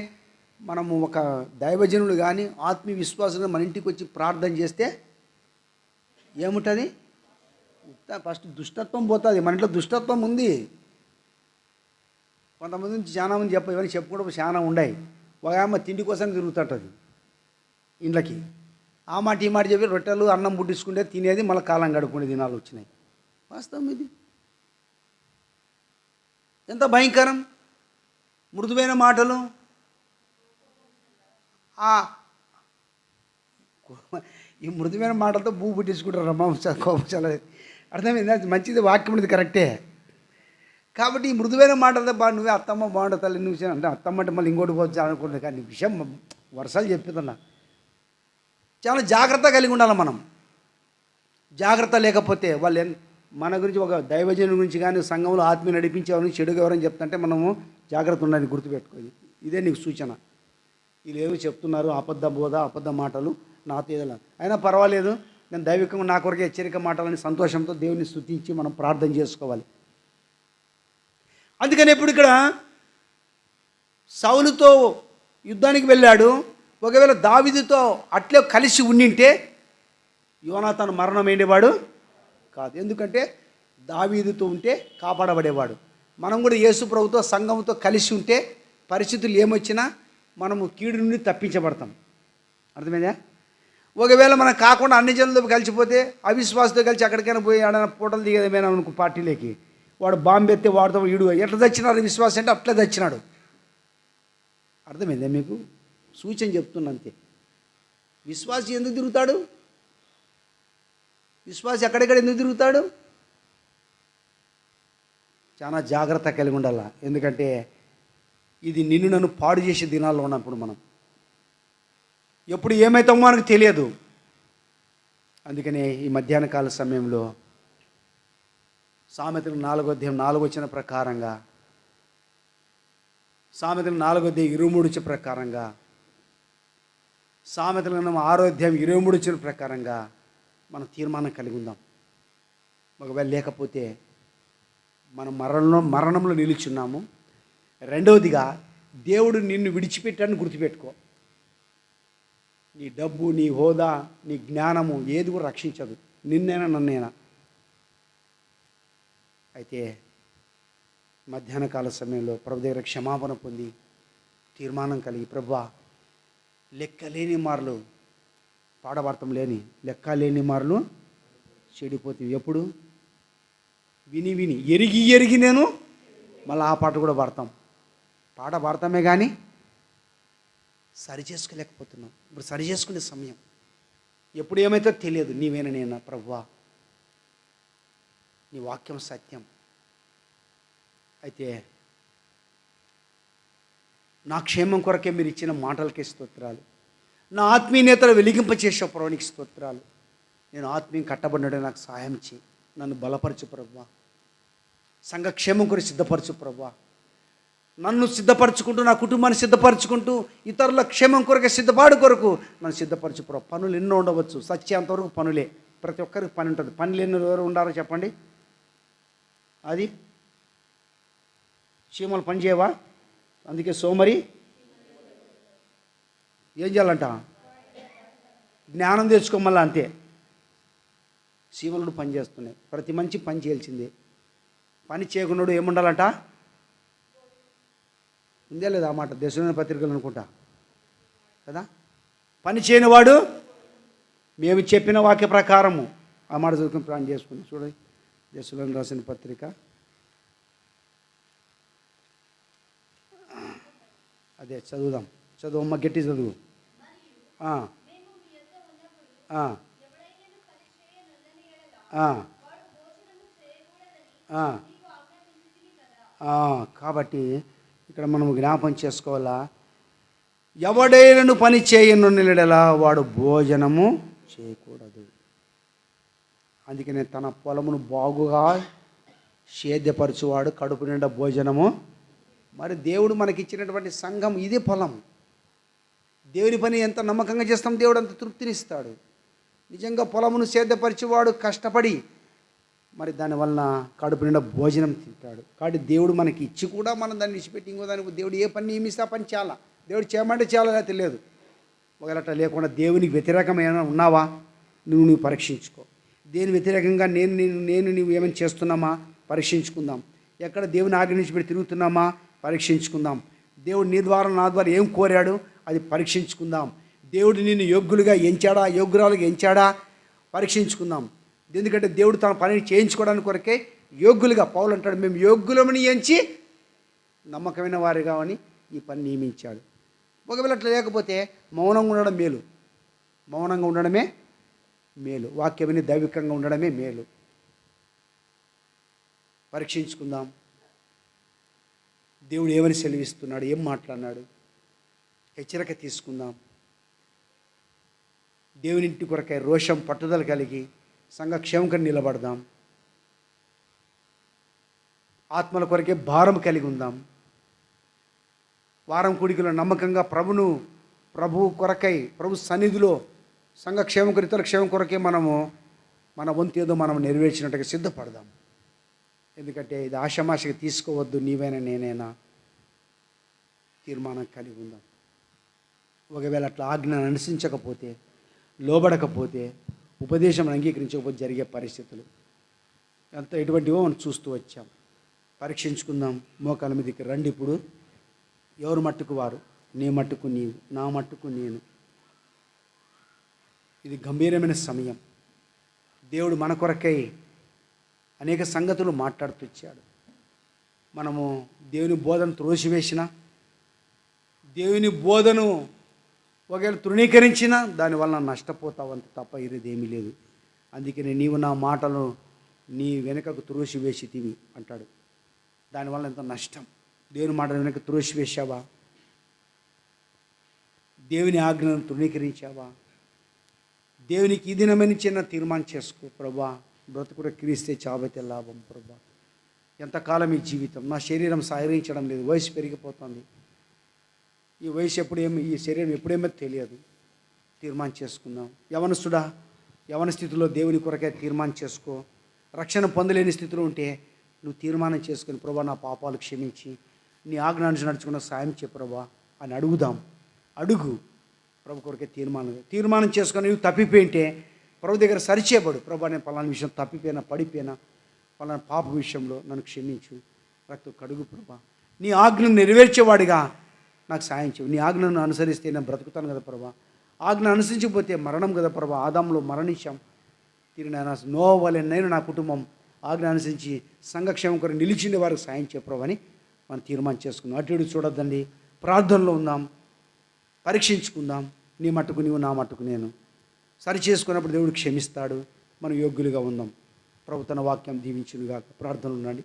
మనము ఒక దైవజనులు కానీ ఆత్మీయ విశ్వాసంగా మన ఇంటికి వచ్చి ప్రార్థన చేస్తే ఏముంటుంది? ఫస్ట్ దుష్టత్వం పోతుంది. మన ఇంట్లో దుష్టత్వం ఉంది. కొంతమంది నుంచి చాలా మంది ఇవన్నీ చెప్పుకోవడం చాలా ఉన్నాయి. ఒక ఆమె తిండి కోసం తిరుగుతుంటుంది ఇంట్లోకి. ఆ మాట ఈ మాట చెప్పి రొట్టెలు అన్నం పుట్టించుకుంటే తినేది, మళ్ళీ కాలం గడుపుకునే దినాలు వచ్చినాయి. వాస్తవం ఇది. ఎంత భయంకరం! మృదువైన మాటలు. ఈ మృదువైన మాటలతో భూ పుట్టించుకుంటారు అమ్మ. కోపం చాలా అర్థమైంది. మంచిది, వాక్యం అనేది కరెక్టే. కాబట్టి ఈ మృదువైన మాటలతో నువ్వే అత్తమ్మ బాగుంటుంది తల్లి నువ్వు అంటే అత్తమ్మ అంటే మళ్ళీ ఇంకోటి పోవచ్చు అనుకుంటుంది. కానీ విషయం వర్షాలు చెప్పిందన్న చాలా జాగ్రత్త కలిగి ఉండాలి మనం. జాగ్రత్త లేకపోతే వాళ్ళు మన గురించి, ఒక దైవజనుల గురించి కానీ సంఘంలో ఆత్మీయ నడిపించే వారిని చెడుగా ఎవరైనా చెప్తుంటే మనము జాగ్రత్త ఉండాలి, గుర్తుపెట్టుకోవాలి. ఇదే నీకు సూచన. వీళ్ళు ఏమో చెప్తున్నారు, అబద్ధ బోధ, అబద్ధ మాటలు, నాతో ఏదో అయినా పర్వాలేదు, నేను దైవికంగా నా కొరకు హెచ్చరిక మాటలని సంతోషంతో దేవుని స్తుతించి మనం ప్రార్థన చేసుకోవాలి. అందుకని ఇప్పుడు ఇక్కడ సౌలుతో యుద్ధానికి వెళ్ళాడు. ఒకవేళ దావీదుతో అట్లే కలిసి ఉండింటే యోనాతాను మరణం అయ్యేవాడు కాదు. ఎందుకంటే దావీదుతో ఉంటే కాపాడబడేవాడు. మనం కూడా యేసు ప్రభుతో సంఘంతో కలిసి ఉంటే పరిస్థితులు ఏమొచ్చినా మనము కీడు నుండి తప్పించబడతాం. అర్థమైందా? ఒకవేళ మనం కాకుండా అన్ని జనులతో కలిసిపోతే, అవిశ్వాసంతో కలిసి అక్కడికైనా పోయి ఆడైనా పూటలు దిగేదేమైనా అనుకో పార్టీలోకి, వాడు బాంబు ఎత్తే వాడితో ఈడు ఎట్లా తెచ్చినాడు విశ్వాసం అంటే అట్లే తెచ్చినాడు. అర్థమైందా మీకు? సూచన చెప్తున్నా అంతే. విశ్వాసి ఎందుకు తిరుగుతాడు? విశ్వాసి ఎక్కడెక్కడ ఎందుకు తిరుగుతాడు? చాలా జాగ్రత్త కలిగి ఉండాల. ఎందుకంటే ఇది నిన్ను నన్ను పాడు చేసే దినాల్లో ఉన్నప్పుడు మనం ఎప్పుడు ఏమవుతామో మనకు తెలియదు. అందుకనే ఈ మధ్యాహ్న కాల సమయంలో సామెతలు 4వ అధ్యాయం 4వ వచన ప్రకారంగా, సామెతలు 4వ అధ్యాయం 23 వచన ప్రకారంగా, సామెతలు 6వ అధ్యాయం 23 వచన ప్రకారంగా మనం తీర్మానం కలిగి ఉందాం. ఒకవేళ లేకపోతే మనం మరణంలో నిలుచున్నాము. రెండవదిగా దేవుడు నిన్ను విడిచిపెట్టాడని గుర్తుపెట్టుకో. నీ డబ్బు, నీ హోదా, నీ జ్ఞానము ఏది కూడా రక్షించదు నిన్నైనా నన్నైనా. అయితే మధ్యాహ్న కాల సమయంలో ప్రభు దగ్గర క్షమాపణ పొంది తీర్మానం కలిగి, ప్రభువా లెక్కలేని మార్లు పాడవార్తం లేని లెక్క లేని మార్లు చెడిపోతుంది. ఎప్పుడు విని విని ఎరిగి ఎరిగి నేను మళ్ళీ ఆ పాట కూడా పాడతాం. పాట పాడతామే కానీ సరి చేసుకోలేకపోతున్నాం. ఇప్పుడు సరి చేసుకునే సమయం. ఎప్పుడు ఏమైతే తెలియదు. నీవేనా నేనా ప్రభువా, నీ వాక్యం సత్యం. అయితే నా క్షేమం కొరకే మీరు ఇచ్చిన మాటలకే స్తోత్రాలు. నా ఆత్మీయతలు వెలిగింపచేసే ప్రభునికి స్తోత్రాలు. నేను ఆత్మీయం కట్టబడినట్టు నాకు సహాయం చేయి. నన్ను బలపరచు ప్రభువా. సంఘ క్షేమం కొరకు సిద్ధపరచు ప్రభువా. నన్ను సిద్ధపరచుకుంటూ, నా కుటుంబాన్ని సిద్ధపరచుకుంటూ, ఇతరుల క్షేమం కొరకు సిద్ధపాడు కొరకు నన్ను సిద్ధపరచు ప్రభు. పనులు ఎన్నో ఉండవచ్చు, సత్యంతవరకు పనులే. ప్రతి ఒక్కరికి పని ఉంటుంది. పనులు ఎన్నో ఎవరు ఉండారో చెప్పండి. అది చీమలు పని చేయవా? అందుకే సోమరి ఏం చేయాలంట? జ్ఞానం తెచ్చుకోమల్లా అంతే. చీమలు పని చేస్తున్నాయి. ప్రతి మంచి పని చేయాల్సిందే. పని చేయకున్నాడు ఏముండాలంట? ఉందే లేదా ఆ మాట? దేశంలోని పత్రికలు అనుకుంటా కదా. పని చేయనివాడు మేము చెప్పిన వాక్య ప్రకారము ఆ మాట చదువుకుని ప్రాణం చేసుకుని చూడండి. దేశంలోని రాసిన పత్రిక అదే చదువుదాం. చదువు అమ్మ, గట్టి చదువు. ఆ, ఆ, ఆ. కాబట్టి ఇక్కడ మనం జ్ఞాపం చేసుకోవాలా, ఎవడైనను పని చేయనున్నడలా వాడు భోజనము చేయకూడదు. అందుకనే తన పొలమును బాగుగా సేద్యపరచువాడు కడుపు నిండా భోజనము. మరి దేవుడు మనకిచ్చినటువంటి సంఘం ఇది పొలం. దేవుని పని ఎంత నమ్మకంగా చేస్తాం, దేవుడు అంత తృప్తినిస్తాడు. నిజంగా పొలమును సేద్యపరిచేవాడు కష్టపడి మరి దానివల్ల కడుపు నిండా భోజనం తింటాడు. కాబట్టి దేవుడు మనకి ఇచ్చి కూడా మనం దాన్ని విడిచిపెట్టి ఇంకో దానికి దేవుడు ఏ పని నియమిస్తే ఆ పని చాలా. దేవుడు చేయమంటే చాలా తెలియదు. ఒకవేళ అట్లా లేకుండా దేవునికి వ్యతిరేకమైన ఉన్నావా నువ్వు పరీక్షించుకో. దేని వ్యతిరేకంగా నువ్వు ఏమైనా చేస్తున్నామా పరీక్షించుకుందాం. ఎక్కడ దేవుని ఆజ్ఞ నుంచి పెట్టి తిరుగుతున్నామా పరీక్షించుకుందాం. దేవుడు నీ ద్వారా నా ద్వారా ఏం కోరాడు అది పరీక్షించుకుందాం. దేవుడు నిన్ను యోగ్యులుగా ఎంచాడా యోగ్యురాలుగా ఎంచాడా పరీక్షించుకుందాం. ఎందుకంటే దేవుడు తన పనిని చేయించుకోవడానికి కొరకే యోగ్యులుగా, పౌలు అంటాడు, మేము యోగ్యులమని ఎంచి నమ్మకమైన వారిగా అని ఈ పని నియమించాడు. ఒకవేళ అట్లా లేకపోతే మౌనంగా ఉండడం మేలు. మౌనంగా ఉండడమే మేలు. వాక్యమని దైవికంగా ఉండడమే మేలు. పరీక్షించుకుందాం. దేవుడు ఏమని సెలవిస్తున్నాడు, ఏం మాట్లాడినాడు, హెచ్చరిక తీసుకుందాం. దేవునింటి కొరకై రోషం పట్టుదల కలిగి సంఘక్షేమకం నిలబడదాం. ఆత్మల కొరకే భారం కలిగి ఉందాం. వారం కూడికలో నమ్మకంగా ప్రభు కొరకై ప్రభు సన్నిధిలో సంఘక్షేమం ఇతర క్షేమం కొరకే మనము మన వంతు ఏదో మనం నెరవేర్చినట్టుగా సిద్ధపడదాం. ఎందుకంటే ఇది ఆషామాషిగా తీసుకోవద్దు. నీవైనా నేనైనా తీర్మానం కలిగి ఉందాం. ఒకవేళ అట్లా ఆజ్ఞను అనుసరించకపోతే, లోబడకపోతే, ఉపదేశం అంగీకరించకపోతే జరిగే పరిస్థితులు ఎటువంటివో మనం చూస్తూ వచ్చాం. పరీక్షించుకుందాం. మోకాల మీదకి రండి. ఇప్పుడు ఎవరు మట్టుకు వారు, నీ మట్టుకు నీవు, నా మట్టుకు నేను. ఇది గంభీరమైన సమయం. దేవుడు మన కొరకై అనేక సంగతులు మాట్లాడుతూ వచ్చాడు. మనము దేవుని బోధను త్రోసివేసిన, దేవుని బోధను ఒకవేళ తృణీకరించిన దానివల్ల నష్టపోతావంత తప్ప ఇదేమీ లేదు. అందుకని నీవు నా మాటలు నీ వెనుకకు త్రోసివేసితివి అంటాడు. దానివల్ల ఎంత నష్టం. దేవుని మాటలు వెనుక త్రోసివేశావా, దేవుని ఆజ్ఞలను తృణీకరించావా, దేవునికి ఈ దినమని చిన్న తీర్మానం చేసుకో. ప్రభా, బ్రతుకుడ క్రీస్తే చావైతే లాభం. ప్రభా, ఎంతకాలం ఈ జీవితం, నా శరీరం సహకరించడం లేదు, వయసు పెరిగిపోతుంది. ఈ వయసు ఈ శరీరం ఎప్పుడేమో తెలియదు. తీర్మానం చేసుకుందాం. యవనస్తుడా, యవన స్థితిలో దేవుని కొరకే తీర్మానం చేసుకో. రక్షణ పొందలేని స్థితిలో ఉంటే నువ్వు తీర్మానం చేసుకుని, ప్రభా నా పాపాలు క్షమించి నీ ఆజ్ఞాన్ని నడుచుకున్న సాయం చే ప్రభా అని అడుగుదాం. అడుగు. ప్రభు కొరకే తీర్మానం చేసుకొని నువ్వు తప్పిపోయింటే ప్రభు దగ్గర సరిచేయబడు. ప్రభా నేను పలానా విషయం తప్పిపోయినా, పడిపోయినా, పలానా పాప విషయంలో నన్ను క్షమించు, రక్తం కడుగు ప్రభా. నీ ఆజ్ఞను నెరవేర్చేవాడిగా నాకు సాయం చేయు. నీ ఆజ్ఞను అనుసరిస్తే నేను బ్రతుకుతాను కదా ప్రభా. ఆజ్ఞ అనుసరించకపోతే మరణం కదా ప్రభా. ఆదాంలో మరణించాం. తిరిగి నోవలే నేను నా కుటుంబం ఆజ్ఞ అనుసరించి సంఘక్షేమం కొరకు నిలిచిండే వారికి సాయం చే ప్రభా అని మనం తీర్మానం చేసుకుందాం. అటు ఇటు చూడొద్దండి. ప్రార్థనలో ఉందాం. పరీక్షించుకుందాం. నీ మట్టుకు నీవు, నా మట్టుకు నేను. సరి చేసుకున్నప్పుడు దేవుడు క్షమిస్తాడు. మనం యోగ్యులుగా ఉందాం. ప్రభు తన వాక్యం దీవించునుగాక. ప్రార్థనలు ఉండండి.